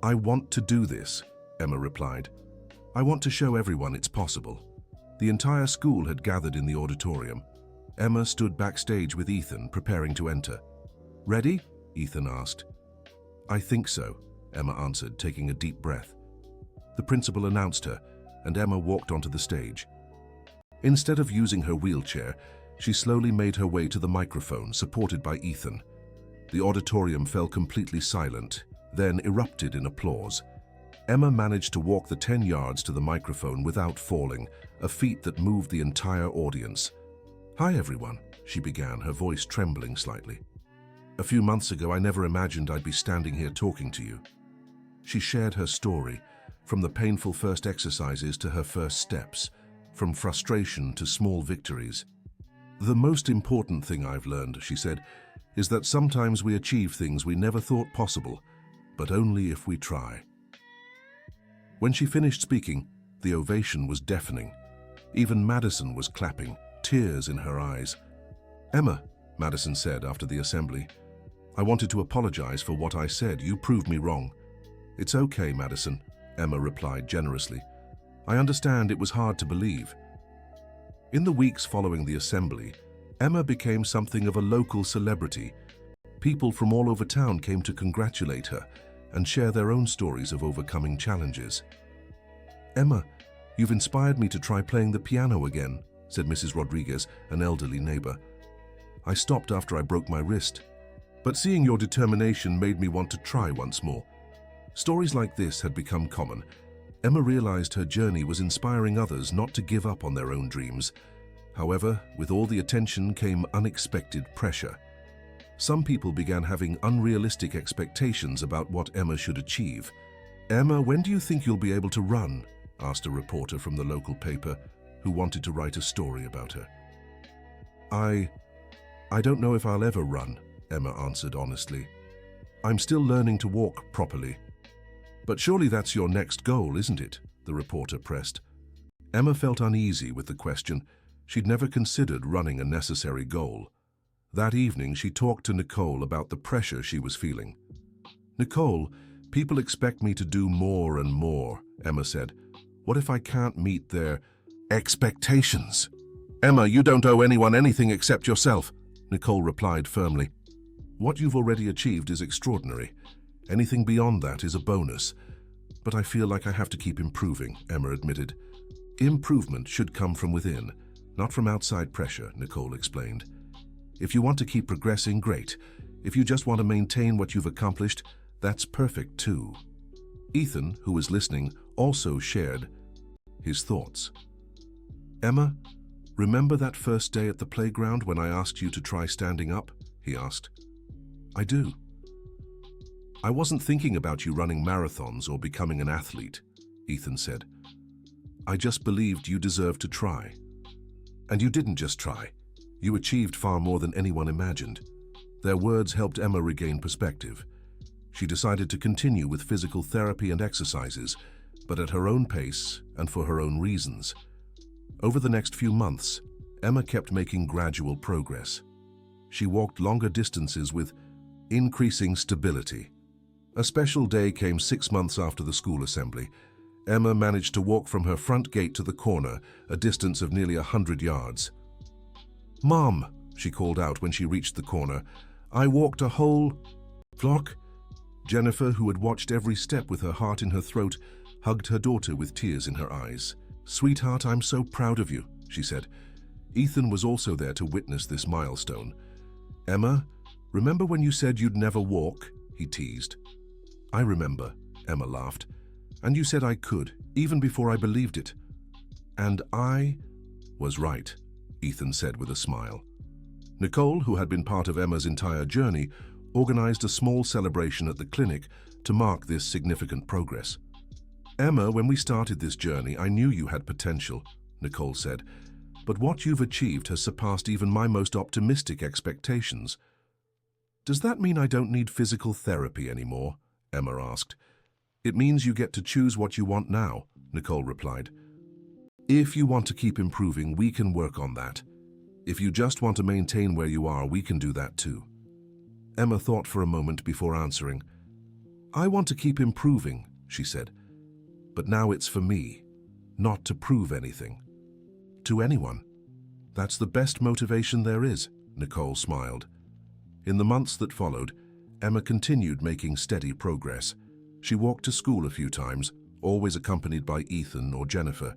S1: "I want to do this," Emma replied. "I want to show everyone it's possible." The entire school had gathered in the auditorium. Emma stood backstage with Ethan, preparing to enter. "Ready?" Ethan asked. "I think so," Emma answered, taking a deep breath. The principal announced her, and Emma walked onto the stage. Instead of using her wheelchair, she slowly made her way to the microphone, supported by Ethan. The auditorium fell completely silent, then erupted in applause. Emma managed to walk the 10 yards to the microphone without falling, a feat that moved the entire audience. "Hi, everyone," she began, her voice trembling slightly. "A few months ago, I never imagined I'd be standing here talking to you." She shared her story, from the painful first exercises to her first steps, from frustration to small victories. "The most important thing I've learned," she said, "is that sometimes we achieve things we never thought possible, but only if we try." When she finished speaking, the ovation was deafening. Even Madison was clapping, tears in her eyes. "Emma," Madison said after the assembly, "I wanted to apologize for what I said. You proved me wrong." "It's okay, Madison," Emma replied generously. "I understand it was hard to believe." In the weeks following the assembly, Emma became something of a local celebrity. People from all over town came to congratulate her and share their own stories of overcoming challenges. "Emma, you've inspired me to try playing the piano again," said Mrs. Rodriguez, an elderly neighbor. "I stopped after I broke my wrist, but seeing your determination made me want to try once more." Stories like this had become common. Emma realized her journey was inspiring others not to give up on their own dreams. However, with all the attention came unexpected pressure. Some people began having unrealistic expectations about what Emma should achieve. "Emma, when do you think you'll be able to run?" asked a reporter from the local paper who wanted to write a story about her. I don't know if I'll ever run," Emma answered honestly. "I'm still learning to walk properly." "But surely that's your next goal, isn't it?" the reporter pressed. Emma felt uneasy with the question. She'd never considered running a necessary goal. That evening, she talked to Nicole about the pressure she was feeling. "Nicole, people expect me to do more and more," Emma said. "What if I can't meet their expectations?" "Emma, you don't owe anyone anything except yourself," Nicole replied firmly. "What you've already achieved is extraordinary. Anything beyond that is a bonus. But I feel like I have to keep improving, Emma admitted. Improvement should come from within, not from outside pressure, Nicole explained. If you want to keep progressing, great. If you just want to maintain what you've accomplished, that's perfect too. Ethan, who was listening, also shared his thoughts. Emma, remember that first day at the playground when I asked you to try standing up? He asked. I do. I wasn't thinking about you running marathons or becoming an athlete, Ethan said. I just believed you deserved to try. And you didn't just try. You achieved far more than anyone imagined. Their words helped Emma regain perspective. She decided to continue with physical therapy and exercises, but at her own pace and for her own reasons. Over the next few months, Emma kept making gradual progress. She walked longer distances with increasing stability. A special day came 6 months after the school assembly. Emma managed to walk from her front gate to the corner, a distance of nearly 100 yards. Mom, she called out when she reached the corner, I walked a whole block. Jennifer, who had watched every step with her heart in her throat, hugged her daughter with tears in her eyes. Sweetheart, I'm so proud of you, she said. Ethan was also there to witness this milestone. Emma, remember when you said you'd never walk? He teased. I remember, Emma laughed. And you said I could, even before I believed it. And I was right, Ethan said with a smile. Nicole, who had been part of Emma's entire journey, organized a small celebration at the clinic to mark this significant progress. Emma, when we started this journey, I knew you had potential, Nicole said, but what you've achieved has surpassed even my most optimistic expectations. Does that mean I don't need physical therapy anymore? Emma asked. It means you get to choose what you want now, Nicole replied. If you want to keep improving, we can work on that. If you just want to maintain where you are, we can do that too. Emma thought for a moment before answering. I want to keep improving, she said. But now it's for me, not to prove anything. To anyone. That's the best motivation there is, Nicole smiled. In the months that followed, Emma continued making steady progress. She walked to school a few times, always accompanied by Ethan or Jennifer.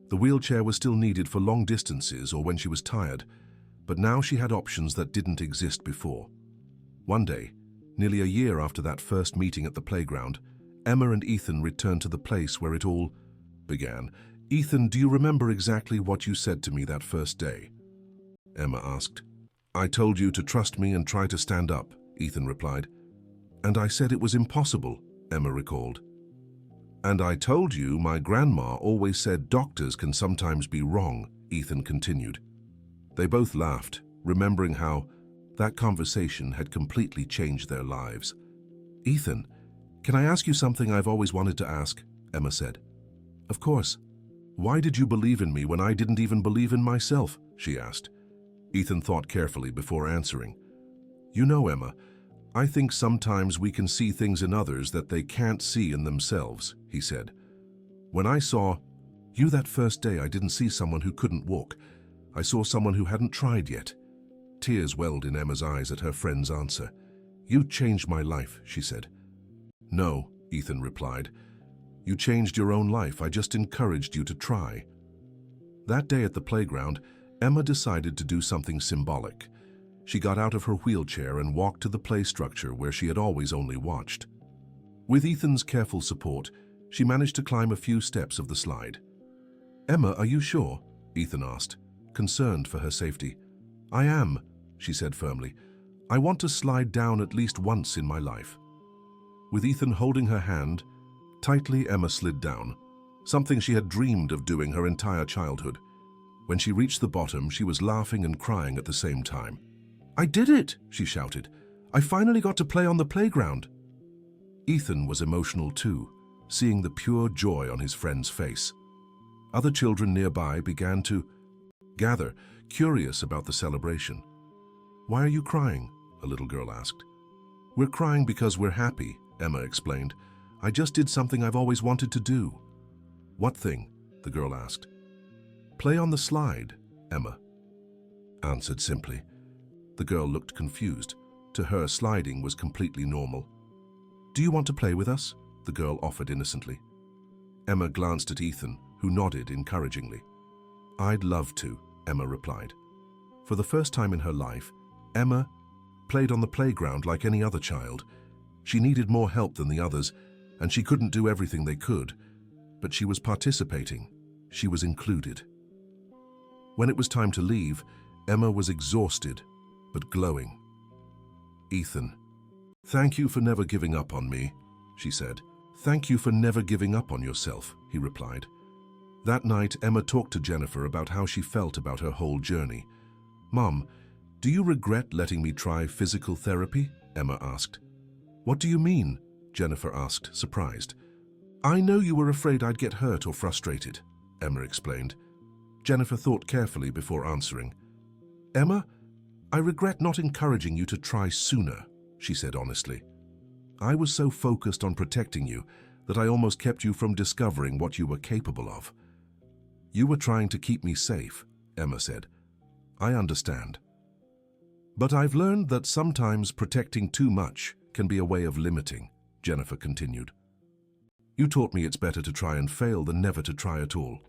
S1: The wheelchair was still needed for long distances or when she was tired, but now she had options that didn't exist before. One day, nearly a year after that first meeting at the playground, Emma and Ethan returned to the place where it all began. Ethan, do you remember exactly what you said to me that first day? Emma asked. I told you to trust me and try to stand up, Ethan replied. And I said it was impossible, Emma recalled. And I told you my grandma always said doctors can sometimes be wrong, Ethan continued. They both laughed, remembering how that conversation had completely changed their lives. Ethan, can I ask you something I've always wanted to ask? Emma said. Of course. Why did you believe in me when I didn't even believe in myself? She asked. Ethan thought carefully before answering. You know, Emma, I think sometimes we can see things in others that they can't see in themselves, he said. When I saw you that first day, I didn't see someone who couldn't walk. I saw someone who hadn't tried yet. Tears welled in Emma's eyes at her friend's answer. You changed my life, she said. No, Ethan replied. You changed your own life. I just encouraged you to try. That day at the playground, Emma decided to do something symbolic. She got out of her wheelchair and walked to the play structure where she had always only watched. With Ethan's careful support, she managed to climb a few steps of the slide. Emma, are you sure? Ethan asked, concerned for her safety. I am, she said firmly. I want to slide down at least once in my life. With Ethan holding her hand, tightly Emma slid down, something she had dreamed of doing her entire childhood. When she reached the bottom, she was laughing and crying at the same time. I did it, she shouted. I finally got to play on the playground. Ethan was emotional too, seeing the pure joy on his friend's face. Other children nearby began to gather, curious about the celebration. Why are you crying? A little girl asked. We're crying because we're happy, Emma explained. I just did something I've always wanted to do. What thing? The girl asked. Play on the slide, Emma answered simply. The girl looked confused. To her, sliding was completely normal. Do you want to play with us? The girl offered innocently. Emma glanced at Ethan, who nodded encouragingly. I'd love to, Emma replied. For the first time in her life, Emma played on the playground like any other child. She needed more help than the others, and she couldn't do everything they could, but she was participating. She was included. When it was time to leave, Emma was exhausted, but glowing. Ethan, thank you for never giving up on me, she said. Thank you for never giving up on yourself, he replied. That night, Emma talked to Jennifer about how she felt about her whole journey. Mom, do you regret letting me try physical therapy? Emma asked. What do you mean? Jennifer asked, surprised. I know you were afraid I'd get hurt or frustrated, Emma explained. Jennifer thought carefully before answering. Emma, I regret not encouraging you to try sooner, she said honestly. I was so focused on protecting you that I almost kept you from discovering what you were capable of. You were trying to keep me safe, Emma said. I understand. But I've learned that sometimes protecting too much can be a way of limiting, Jennifer continued. You taught me it's better to try and fail than never to try at all.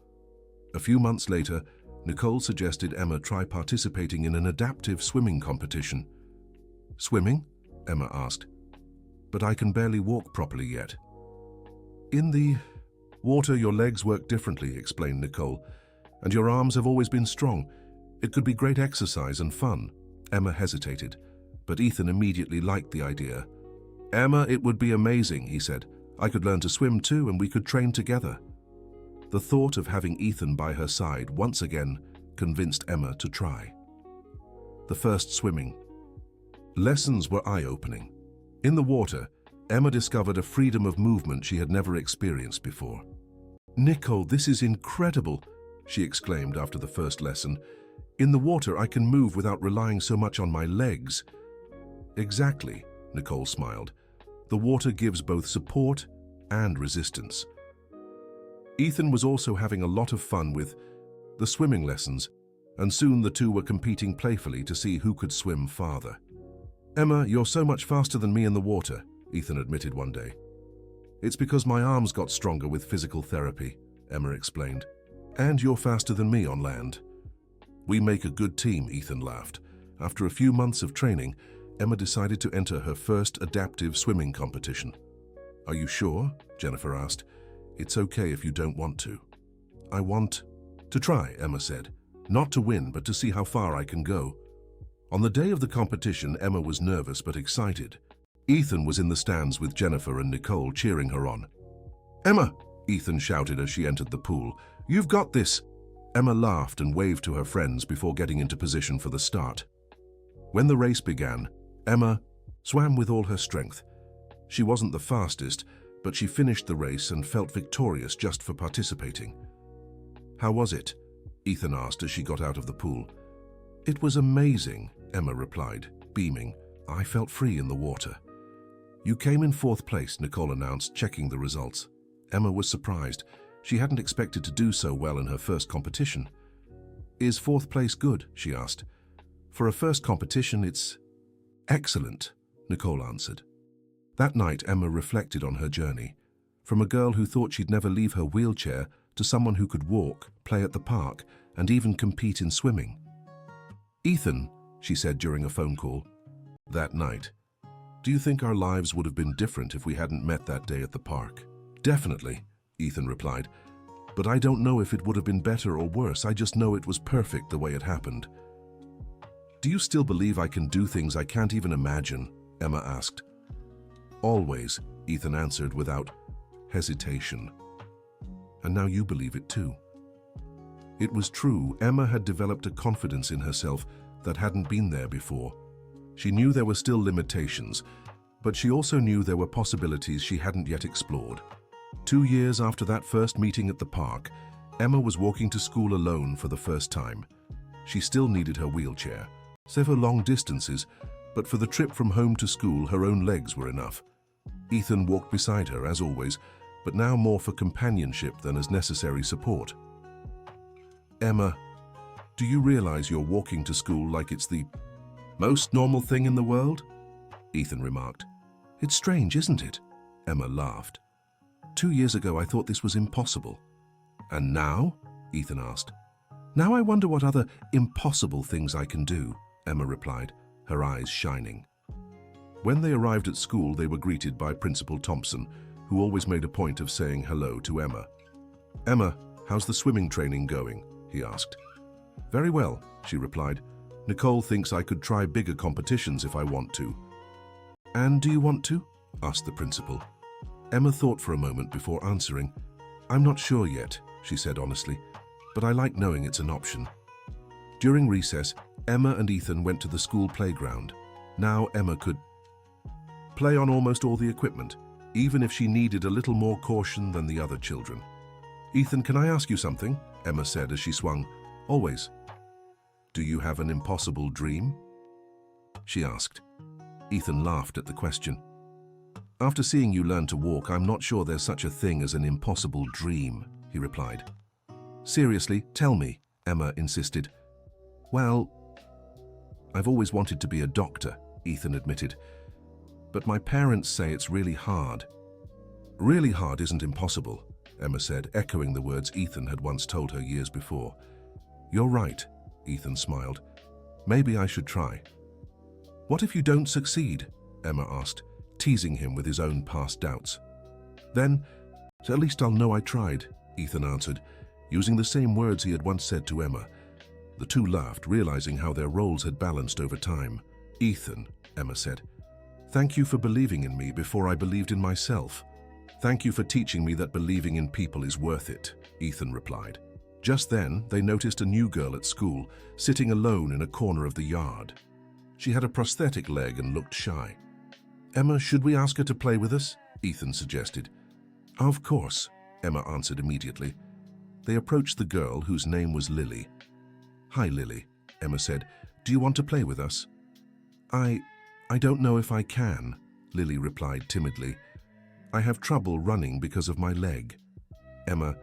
S1: A few months later, Nicole suggested Emma try participating in an adaptive swimming competition. Swimming? Emma asked. But I can barely walk properly yet. In the water, your legs work differently, explained Nicole, and your arms have always been strong. It could be great exercise and fun. Emma hesitated, but Ethan immediately liked the idea. Emma, it would be amazing, he said. I could learn to swim too, and we could train together. The thought of having Ethan by her side once again convinced Emma to try. The first swimming. Lessons were eye-opening. In the water, Emma discovered a freedom of movement she had never experienced before. Nicole, this is incredible, she exclaimed after the first lesson. In the water, I can move without relying so much on my legs. Exactly, Nicole smiled. The water gives both support and resistance. Ethan was also having a lot of fun with the swimming lessons, and soon the two were competing playfully to see who could swim farther. Emma, you're so much faster than me in the water, Ethan admitted one day. It's because my arms got stronger with physical therapy, Emma explained. And you're faster than me on land. We make a good team, Ethan laughed. After a few months of training, Emma decided to enter her first adaptive swimming competition. Are you sure? Jennifer asked. It's okay if you don't want to. I want to try, Emma said. Not to win, but to see how far I can go. On the day of the competition, Emma was nervous but excited. Ethan was in the stands with Jennifer and Nicole cheering her on. Emma, Ethan shouted as she entered the pool. You've got this. Emma laughed and waved to her friends before getting into position for the start. When the race began, Emma swam with all her strength. She wasn't the fastest, but she finished the race and felt victorious just for participating. How was it? Ethan asked as she got out of the pool. It was amazing, Emma replied, beaming. I felt free in the water. You came in 4th place, Nicole announced, checking the results. Emma was surprised. She hadn't expected to do so well in her first competition. Is 4th place good? She asked. For a first competition, it's excellent, Nicole answered. That night, Emma reflected on her journey. From a girl who thought she'd never leave her wheelchair to someone who could walk, play at the park, and even compete in swimming. Ethan, she said during a phone call, that night, do you think our lives would have been different if we hadn't met that day at the park? Definitely, Ethan replied. But I don't know if it would have been better or worse. I just know it was perfect the way it happened. Do you still believe I can do things I can't even imagine? Emma asked. Always, Ethan answered without hesitation. And now you believe it too. It was true. Emma had developed a confidence in herself that hadn't been there before. She knew there were still limitations, but she also knew there were possibilities she hadn't yet explored. 2 years after that first meeting at the park, Emma was walking to school alone for the first time. She still needed her wheelchair, several long distances, but for the trip from home to school, her own legs were enough. Ethan walked beside her, as always, but now more for companionship than as necessary support. Emma, do you realize you're walking to school like it's the most normal thing in the world? Ethan remarked. It's strange, isn't it? Emma laughed. 2 years ago, I thought this was impossible. And now? Ethan asked. Now I wonder what other impossible things I can do, Emma replied, her eyes shining. When they arrived at school, they were greeted by Principal Thompson, who always made a point of saying hello to Emma. Emma, how's the swimming training going? He asked. Very well, she replied. Nicole thinks I could try bigger competitions if I want to. And do you want to? Asked the principal. Emma thought for a moment before answering. I'm not sure yet, she said honestly, but I like knowing it's an option. During recess, Emma and Ethan went to the school playground. Now Emma could play on almost all the equipment, even if she needed a little more caution than the other children. Ethan, can I ask you something? Emma said as she swung. Always. Do you have an impossible dream? She asked. Ethan laughed at the question. After seeing you learn to walk, I'm not sure there's such a thing as an impossible dream, he replied. Seriously, tell me, Emma insisted. Well, I've always wanted to be a doctor, Ethan admitted. But my parents say it's really hard. Really hard isn't impossible, Emma said, echoing the words Ethan had once told her years before. You're right, Ethan smiled. Maybe I should try. What if you don't succeed? Emma asked, teasing him with his own past doubts. Then, at least I'll know I tried, Ethan answered, using the same words he had once said to Emma. The two laughed, realizing how their roles had balanced over time. Ethan, Emma said, thank you for believing in me before I believed in myself. Thank you for teaching me that believing in people is worth it, Ethan replied. Just then, they noticed a new girl at school, sitting alone in a corner of the yard. She had a prosthetic leg and looked shy. Emma, should we ask her to play with us? Ethan suggested. Of course, Emma answered immediately. They approached the girl, whose name was Lily. Hi, Lily, Emma said. Do you want to play with us? I don't know if I can, Lily replied timidly. I have trouble running because of my leg. Emma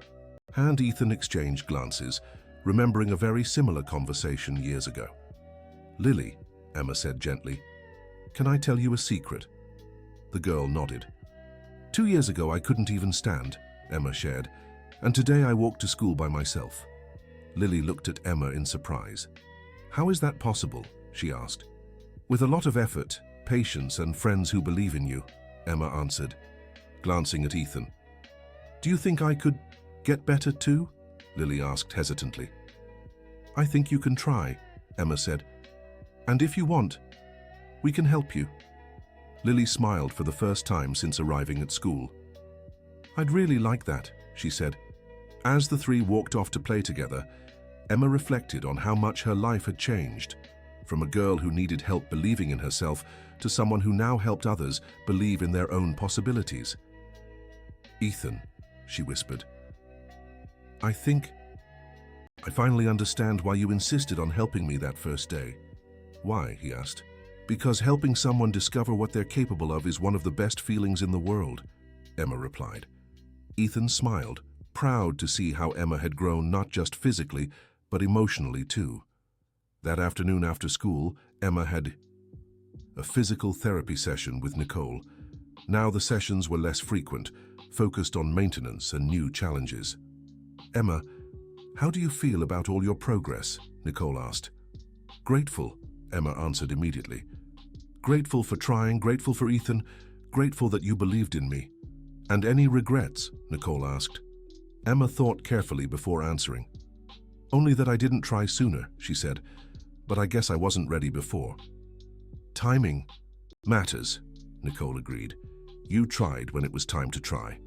S1: and Ethan exchanged glances, remembering a very similar conversation years ago. Lily, Emma said gently, can I tell you a secret? The girl nodded. 2 years ago I couldn't even stand, Emma shared, and today I walked to school by myself. Lily looked at Emma in surprise. How is that possible? She asked. With a lot of effort, patience, and friends who believe in you, Emma answered, glancing at Ethan. Do you think I could get better too? Lily asked hesitantly. I think you can try, Emma said. And if you want, we can help you. Lily smiled for the first time since arriving at school. I'd really like that, she said. As the three walked off to play together, Emma reflected on how much her life had changed, from a girl who needed help believing in herself to someone who now helped others believe in their own possibilities. Ethan, she whispered, I think I finally understand why you insisted on helping me that first day. Why? He asked. Because helping someone discover what they're capable of is one of the best feelings in the world, Emma replied. Ethan smiled, proud to see how Emma had grown not just physically, but emotionally too. That afternoon after school, Emma had a physical therapy session with Nicole. Now the sessions were less frequent, focused on maintenance and new challenges. Emma, how do you feel about all your progress? Nicole asked. Grateful, Emma answered immediately. Grateful for trying, grateful for Ethan, grateful that you believed in me. And any regrets? Nicole asked. Emma thought carefully before answering. Only that I didn't try sooner, she said, but I guess I wasn't ready before. Timing matters, Nicole agreed. You tried when it was time to try.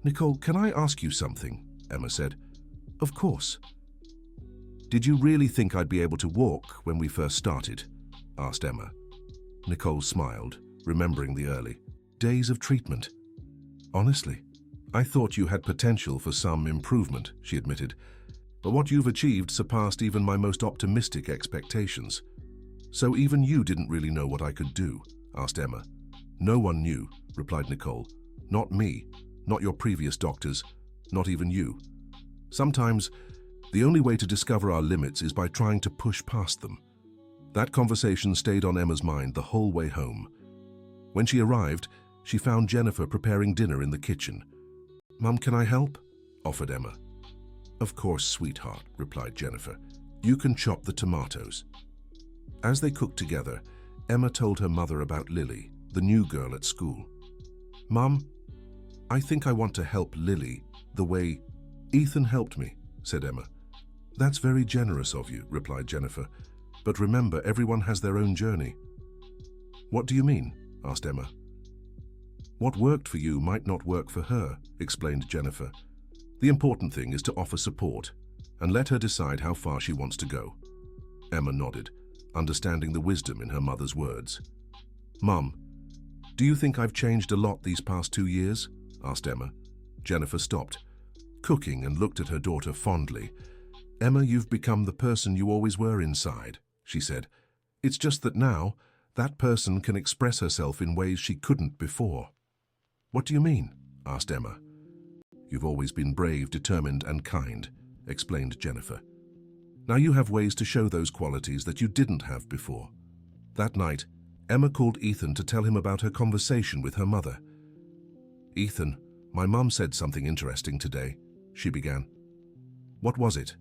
S1: Nicole, can I ask you something? Emma said. Of course. Did you really think I'd be able to walk when we first started? Asked Emma. Nicole smiled, remembering the early days of treatment. Honestly, I thought you had potential for some improvement, she admitted, but what you've achieved surpassed even my most optimistic expectations. So even you didn't really know what I could do? Asked Emma. No one knew, replied Nicole. Not me, not your previous doctors, not even you. Sometimes, the only way to discover our limits is by trying to push past them. That conversation stayed on Emma's mind the whole way home. When she arrived, she found Jennifer preparing dinner in the kitchen. "Mum, can I help?" offered Emma. "Of course, sweetheart," replied Jennifer. "You can chop the tomatoes." As they cooked together, Emma told her mother about Lily, the new girl at school. "Mum, I think I want to help Lily the way Ethan helped me," said Emma. "That's very generous of you," replied Jennifer. "But remember, everyone has their own journey." "What do you mean?" asked Emma. "What worked for you might not work for her," explained Jennifer. "The important thing is to offer support and let her decide how far she wants to go." Emma nodded, understanding the wisdom in her mother's words. "Mum, do you think I've changed a lot these past 2 years?" asked Emma. Jennifer stopped cooking and looked at her daughter fondly. "Emma, you've become the person you always were inside," she said. "It's just that now, that person can express herself in ways she couldn't before." "What do you mean?" asked Emma. "You've always been brave, determined, and kind," explained Jennifer. "Now you have ways to show those qualities that you didn't have before." That night, Emma called Ethan to tell him about her conversation with her mother. "Ethan, my mum said something interesting today," she began. "What was it?"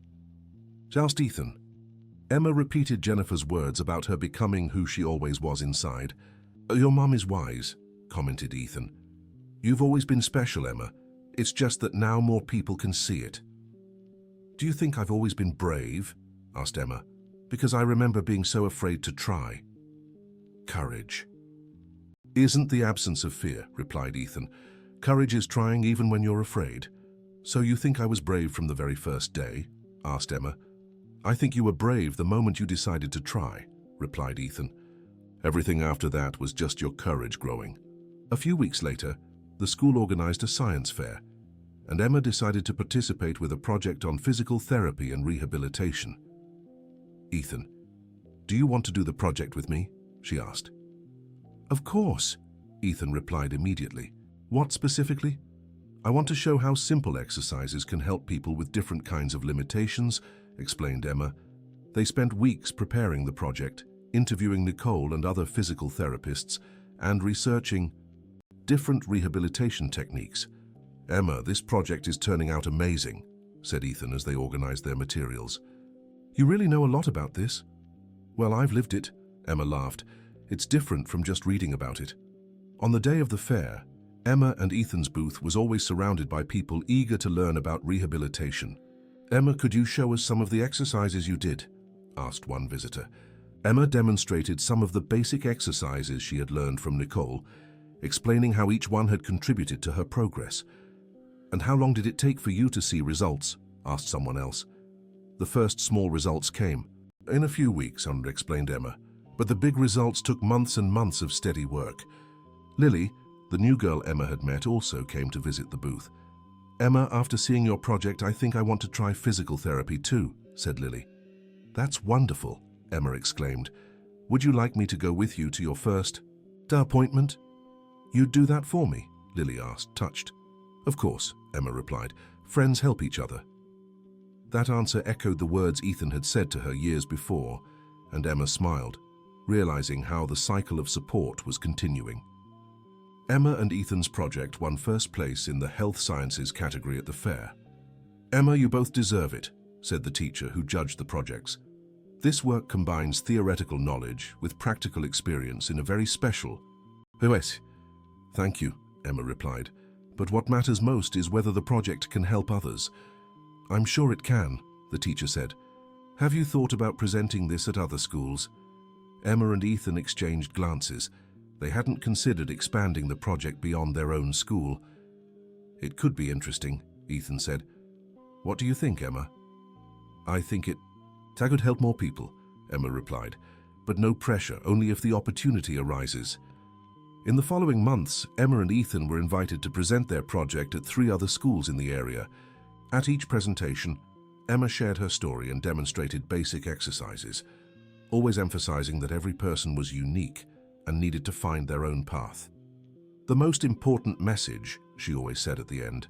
S1: asked Ethan. Emma repeated Jennifer's words about her becoming who she always was inside. "Your mum is wise," commented Ethan. "You've always been special, Emma. It's just that now more people can see it." "Do you think I've always been brave?" asked Emma. "Because I remember being so afraid to try." "Courage isn't the absence of fear," replied Ethan. "Courage is trying even when you're afraid." "So you think I was brave from the very first day?" asked Emma. "I think you were brave the moment you decided to try," replied Ethan. "Everything after that was just your courage growing." A few weeks later, the school organized a science fair, and Emma decided to participate with a project on physical therapy and rehabilitation. "Ethan, do you want to do the project with me?" she asked. "Of course," Ethan replied immediately. "What specifically?" "I want to show how simple exercises can help people with different kinds of limitations," explained Emma. They spent weeks preparing the project, interviewing Nicole and other physical therapists, and researching different rehabilitation techniques. "Emma, this project is turning out amazing," said Ethan as they organized their materials. "You really know a lot about this?" "Well, I've lived it," Emma laughed. "It's different from just reading about it." On the day of the fair, Emma and Ethan's booth was always surrounded by people eager to learn about rehabilitation. "Emma, could you show us some of the exercises you did?" asked one visitor. Emma demonstrated some of the basic exercises she had learned from Nicole, explaining how each one had contributed to her progress. "And how long did it take for you to see results?" asked someone else. "The first small results came in a few weeks," explained Emma. "But the big results took months and months of steady work." Lily, the new girl Emma had met, also came to visit the booth. "Emma, after seeing your project, I think I want to try physical therapy too," said Lily. "That's wonderful," Emma exclaimed. "Would you like me to go with you to your first appointment?" "You'd do that for me?" Lily asked, touched. "Of course," Emma replied. "Friends help each other." That answer echoed the words Ethan had said to her years before, and Emma smiled, realizing how the cycle of support was continuing. Emma and Ethan's project won first place in the health sciences category at the fair. "Emma, you both deserve it," said the teacher who judged the projects. "This work combines theoretical knowledge with practical experience in a very special way." "Thank you," Emma replied. "But what matters most is whether the project can help others." "I'm sure it can," the teacher said. "Have you thought about presenting this at other schools?" Emma and Ethan exchanged glances. They hadn't considered expanding the project beyond their own school. "It could be interesting," Ethan said. "What do you think, Emma?" "I think it could help more people," Emma replied. "But no pressure, only if the opportunity arises." In the following months, Emma and Ethan were invited to present their project at 3 other schools in the area. At each presentation, Emma shared her story and demonstrated basic exercises, always emphasizing that every person was unique and needed to find their own path. "The most important message," she always said at the end,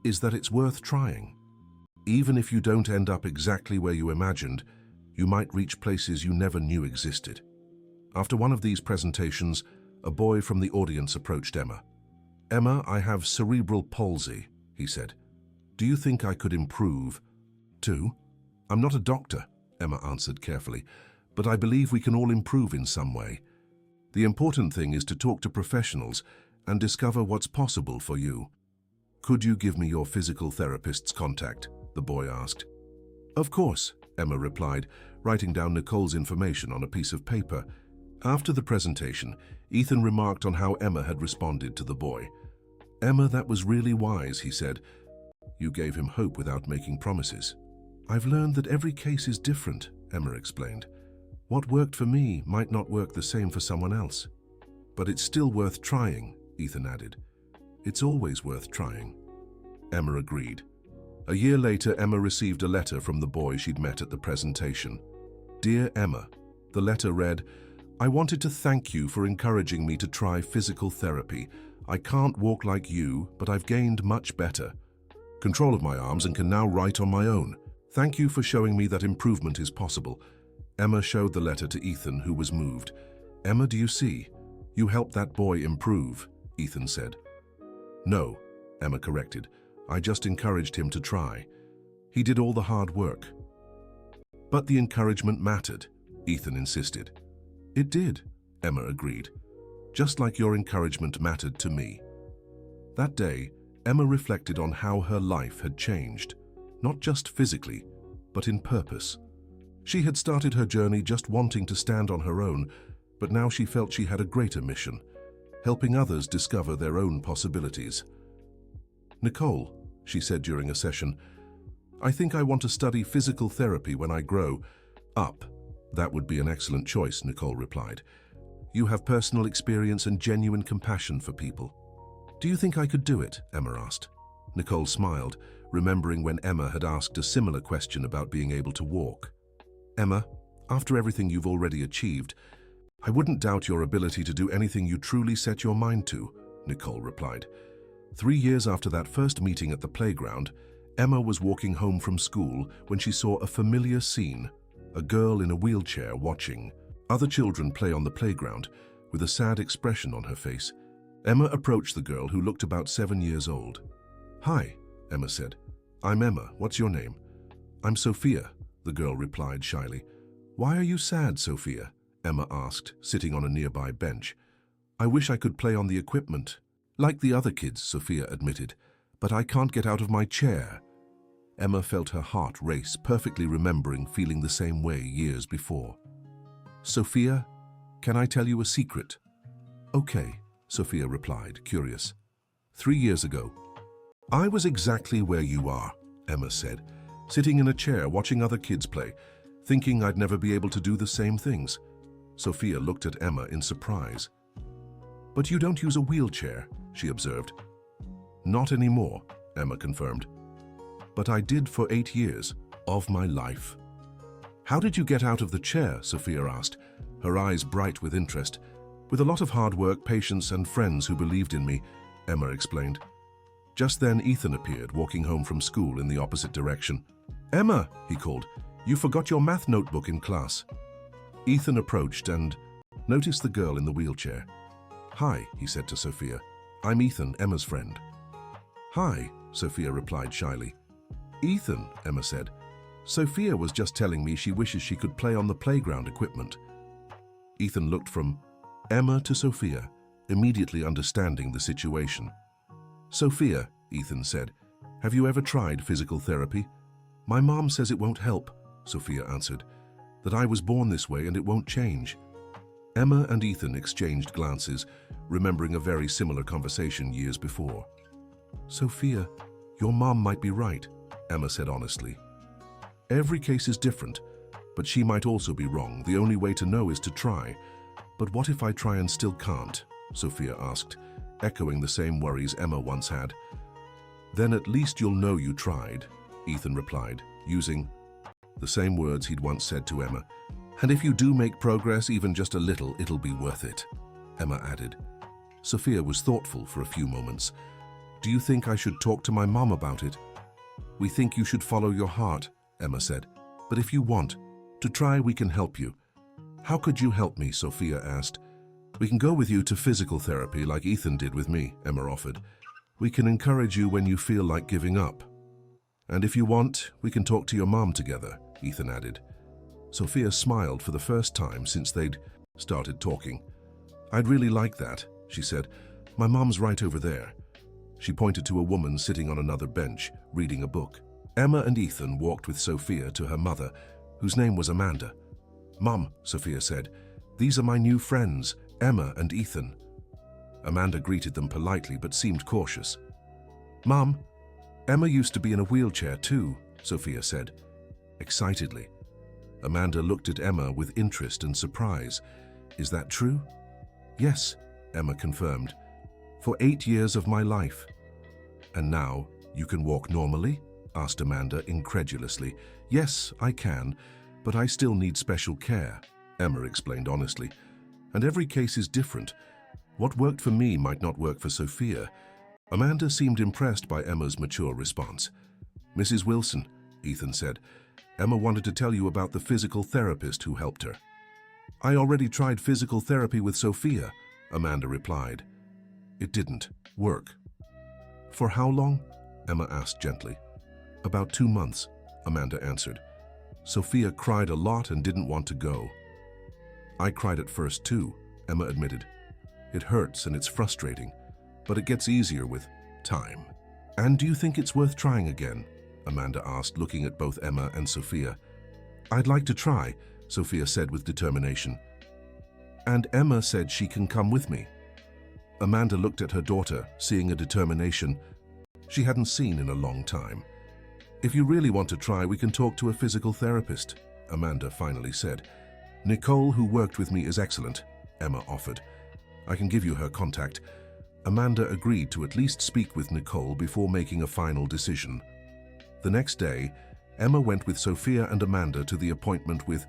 S1: "is that it's worth trying. Even if you don't end up exactly where you imagined, you might reach places you never knew existed." After one of these presentations, a boy from the audience approached Emma. Emma, I have cerebral palsy, he said. Do you think I could improve, too? I'm not a doctor, Emma answered carefully, but I believe we can all improve in some way. The important thing is to talk to professionals and discover what's possible for you. Could you give me your physical therapist's contact? The boy asked. Of course, Emma replied, writing down Nicole's information on a piece of paper. After the presentation, Ethan remarked on how Emma had responded to the boy. Emma, that was really wise, he said. You gave him hope without making promises. I've learned that every case is different, Emma explained. What worked for me might not work the same for someone else. But it's still worth trying, Ethan added. It's always worth trying. Emma agreed. A year later, Emma received a letter from the boy she'd met at the presentation. Dear Emma, the letter read, I wanted to thank you for encouraging me to try physical therapy. I can't walk like you, but I've gained much better control of my arms and can now write on my own. Thank you for showing me that improvement is possible. Emma showed the letter to Ethan, who was moved. Emma, do you see? You helped that boy improve, Ethan said. No, Emma corrected. I just encouraged him to try. He did all the hard work. But the encouragement mattered, Ethan insisted. It did, Emma agreed. Just like your encouragement mattered to me. That day, Emma reflected on how her life had changed, not just physically, but in purpose. She had started her journey just wanting to stand on her own, but now she felt she had a greater mission, helping others discover their own possibilities. Nicole, she said during a session, I think I want to study physical therapy when I grow up. That would be an excellent choice, Nicole replied. You have personal experience and genuine compassion for people. Do you think I could do it? Emma asked. Nicole smiled, remembering when Emma had asked a similar question about being able to walk. Emma, after everything you've already achieved, I wouldn't doubt your ability to do anything you truly set your mind to, Nicole replied. 3 years after that first meeting at the playground, Emma was walking home from school when she saw a familiar scene, a girl in a wheelchair watching other children play on the playground with a sad expression on her face. Emma approached the girl, who looked about 7 years old. Hi, Emma said. I'm Emma. What's your name? I'm Sophia, the girl replied shyly. Why are you sad, Sophia? Emma asked, sitting on a nearby bench. I wish I could play on the equipment. Like the other kids, Sophia admitted, but I can't get out of my chair. Emma felt her heart race, perfectly remembering feeling the same way years before. Sophia, can I tell you a secret? Okay, Sophia replied, curious. 3 years ago, I was exactly where you are, Emma said, sitting in a chair watching other kids play, thinking I'd never be able to do the same things. Sophia looked at Emma in surprise. But you don't use a wheelchair, she observed. Not anymore, Emma confirmed. But I did for 8 years of my life. How did you get out of the chair? Sophia asked, her eyes bright with interest. With a lot of hard work, patience, and friends who believed in me, Emma explained. Just then, Ethan appeared, walking home from school in the opposite direction. Emma, he called, you forgot your math notebook in class. Ethan approached and noticed the girl in the wheelchair. Hi, he said to Sophia. I'm Ethan, Emma's friend. Hi, Sophia replied shyly. Ethan, Emma said. Sophia was just telling me she wishes she could play on the playground equipment. Ethan looked from Emma to Sophia, immediately understanding the situation. Sophia, Ethan said, have you ever tried physical therapy? My mom says it won't help, Sophia answered, that I was born this way and it won't change. Emma and Ethan exchanged glances, remembering a very similar conversation years before. Sophia, your mom might be right, Emma said honestly. Every case is different, but she might also be wrong. The only way to know is to try. But what if I try and still can't? Sophia asked, echoing the same worries Emma once had. Then at least you'll know you tried, Ethan replied, using the same words he'd once said to Emma. And if you do make progress, even just a little, it'll be worth it, Emma added. Sophia was thoughtful for a few moments. Do you think I should talk to my mom about it? We think you should follow your heart, Emma said. But if you want to try, we can help you. How could you help me? Sophia asked. We can go with you to physical therapy like Ethan did with me, Emma offered. We can encourage you when you feel like giving up. And if you want, we can talk to your mom together, Ethan added. Sophia smiled for the first time since they'd started talking. I'd really like that, she said. My mom's right over there. She pointed to a woman sitting on another bench, reading a book. Emma and Ethan walked with Sophia to her mother, whose name was Amanda. Mom, Sophia said, these are my new friends, Emma and Ethan. Amanda greeted them politely but seemed cautious. Mom, Emma used to be in a wheelchair too, Sophia said, excitedly. Amanda looked at Emma with interest and surprise. Is that true? Yes, Emma confirmed. For 8 years of my life. And now, you can walk normally? Asked Amanda incredulously. Yes, I can, but I still need special care, Emma explained honestly. And every case is different. What worked for me might not work for Sophia. Amanda seemed impressed by Emma's mature response. Mrs. Wilson, Ethan said, Emma wanted to tell you about the physical therapist who helped her. I already tried physical therapy with Sophia, Amanda replied. It didn't work. For how long? Emma asked gently. About 2 months, Amanda answered. Sophia cried a lot and didn't want to go. I cried at first too, Emma admitted. It hurts and it's frustrating, but it gets easier with time. And do you think it's worth trying again? Amanda asked, looking at both Emma and Sophia. I'd like to try, Sophia said with determination. And Emma said she can come with me. Amanda looked at her daughter, seeing a determination she hadn't seen in a long time. If you really want to try, we can talk to a physical therapist, Amanda finally said. Nicole, who worked with me, is excellent, Emma offered. I can give you her contact. Amanda agreed to at least speak with Nicole before making a final decision. The next day, Emma went with Sophia and Amanda to the appointment with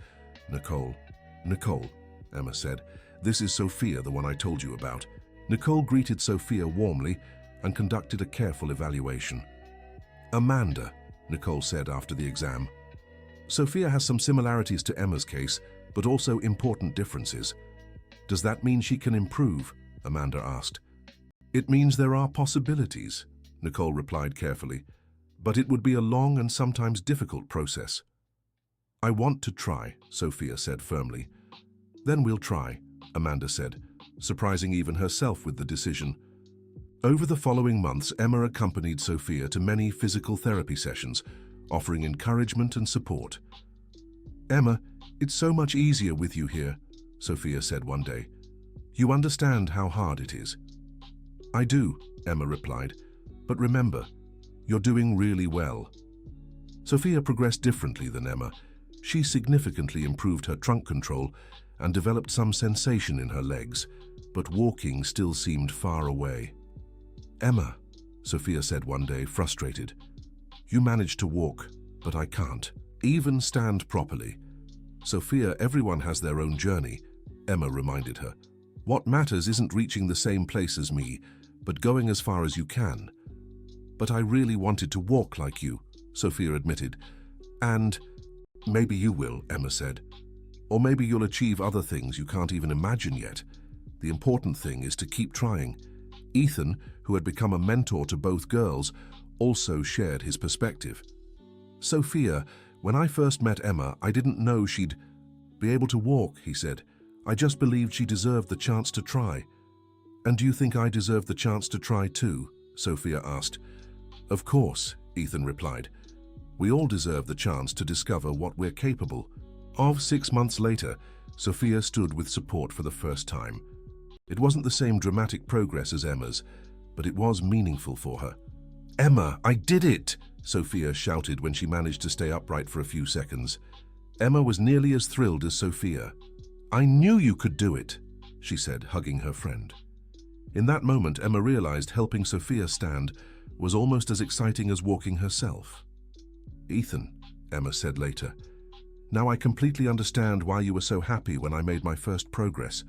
S1: Nicole. Nicole, Emma said, this is Sophia, the one I told you about. Nicole greeted Sophia warmly and conducted a careful evaluation. Amanda, Nicole said after the exam. Sophia has some similarities to Emma's case, but also important differences. Does that mean she can improve? Amanda asked. It means there are possibilities, Nicole replied carefully, but it would be a long and sometimes difficult process. I want to try, Sophia said firmly. Then we'll try, Amanda said, surprising even herself with the decision. Over the following months, Emma accompanied Sophia to many physical therapy sessions, offering encouragement and support. Emma, it's so much easier with you here, Sophia said one day. You understand how hard it is. I do, Emma replied, but remember, you're doing really well. Sophia progressed differently than Emma. She significantly improved her trunk control and developed some sensation in her legs, but walking still seemed far away. Emma, Sophia said one day, frustrated. You manage to walk, but I can't. Even stand properly. Sophia, everyone has their own journey, Emma reminded her. What matters isn't reaching the same place as me, but going as far as you can. But I really wanted to walk like you, Sophia admitted. And maybe you will, Emma said. Or maybe you'll achieve other things you can't even imagine yet. The important thing is to keep trying. Ethan, who had become a mentor to both girls, also shared his perspective. Sophia, when I first met Emma, I didn't know she'd be able to walk, he said. I just believed she deserved the chance to try. And do you think I deserve the chance to try too? Sophia asked. Of course, Ethan replied. We all deserve the chance to discover what we're capable of. 6 months later, Sophia stood with support for the first time. It wasn't the same dramatic progress as Emma's, but it was meaningful for her. Emma, I did it! Sophia shouted when she managed to stay upright for a few seconds. Emma was nearly as thrilled as Sophia. I knew you could do it, she said, hugging her friend. In that moment, Emma realized helping Sophia stand was almost as exciting as walking herself. Ethan, Emma said later, now I completely understand why you were so happy when I made my first progress.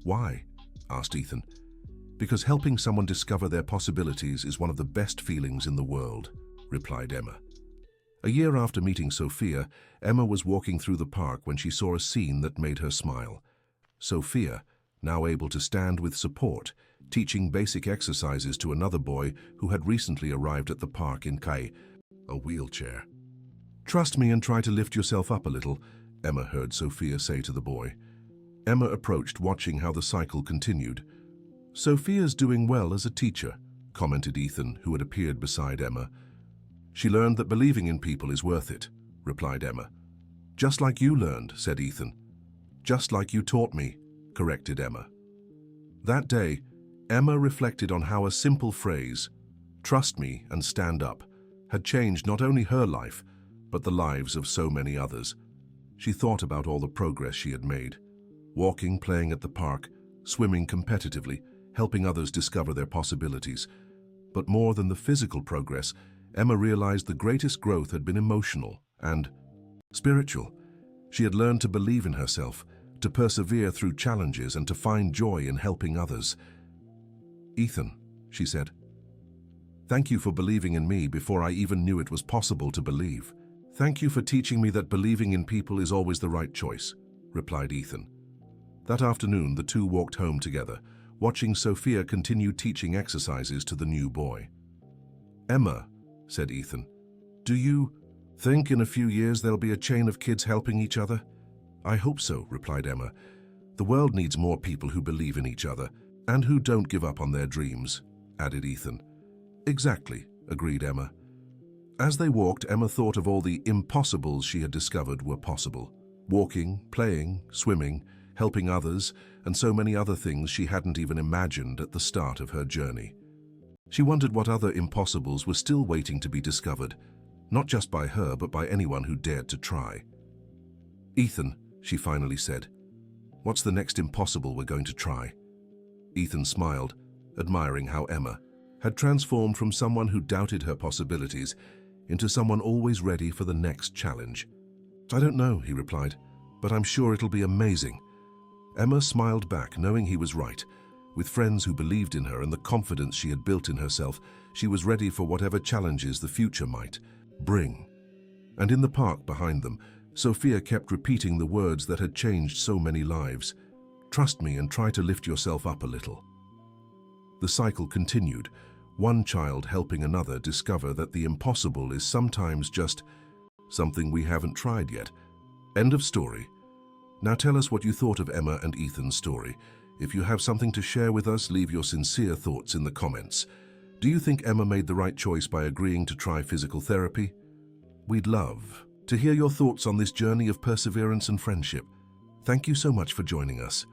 S1: Why? Asked Ethan. Because helping someone discover their possibilities is one of the best feelings in the world, replied Emma. A year after meeting Sophia, Emma was walking through the park when she saw a scene that made her smile. Sophia, now able to stand with support, teaching basic exercises to another boy who had recently arrived at the park in a wheelchair. "Trust me and try to lift yourself up a little," Emma heard Sophia say to the boy. Emma approached, watching how the cycle continued. "Sophia's doing well as a teacher," commented Ethan, who had appeared beside Emma. "She learned that believing in people is worth it," replied Emma. "Just like you learned," said Ethan. "Just like you taught me," corrected Emma. That day, Emma reflected on how a simple phrase, "Trust me and stand up," had changed not only her life, but the lives of so many others. She thought about all the progress she had made. Walking, playing at the park, swimming competitively, helping others discover their possibilities. But more than the physical progress, Emma realized the greatest growth had been emotional and spiritual. She had learned to believe in herself, to persevere through challenges, and to find joy in helping others. "Ethan," she said, "thank you for believing in me before I even knew it was possible to believe. Thank you for teaching me that believing in people is always the right choice," replied Ethan. That afternoon, the two walked home together, watching Sophia continue teaching exercises to the new boy. "Emma," said Ethan, "do you think in a few years there'll be a chain of kids helping each other?" "I hope so," replied Emma. "The world needs more people who believe in each other and who don't give up on their dreams," added Ethan. "Exactly," agreed Emma. As they walked, Emma thought of all the impossibles she had discovered were possible. Walking, playing, swimming, helping others, and so many other things she hadn't even imagined at the start of her journey. She wondered what other impossibles were still waiting to be discovered, not just by her, but by anyone who dared to try. "Ethan," she finally said, "what's the next impossible we're going to try?" Ethan smiled, admiring how Emma had transformed from someone who doubted her possibilities into someone always ready for the next challenge. "I don't know," he replied, "but I'm sure it'll be amazing." Emma smiled back, knowing he was right. With friends who believed in her and the confidence she had built in herself, she was ready for whatever challenges the future might bring. And in the park behind them, Sophia kept repeating the words that had changed so many lives. "Trust me and try to lift yourself up a little." The cycle continued, one child helping another discover that the impossible is sometimes just something we haven't tried yet. End of story. Now tell us what you thought of Emma and Ethan's story. If you have something to share with us, leave your sincere thoughts in the comments. Do you think Emma made the right choice by agreeing to try physical therapy? We'd love to hear your thoughts on this journey of perseverance and friendship. Thank you so much for joining us.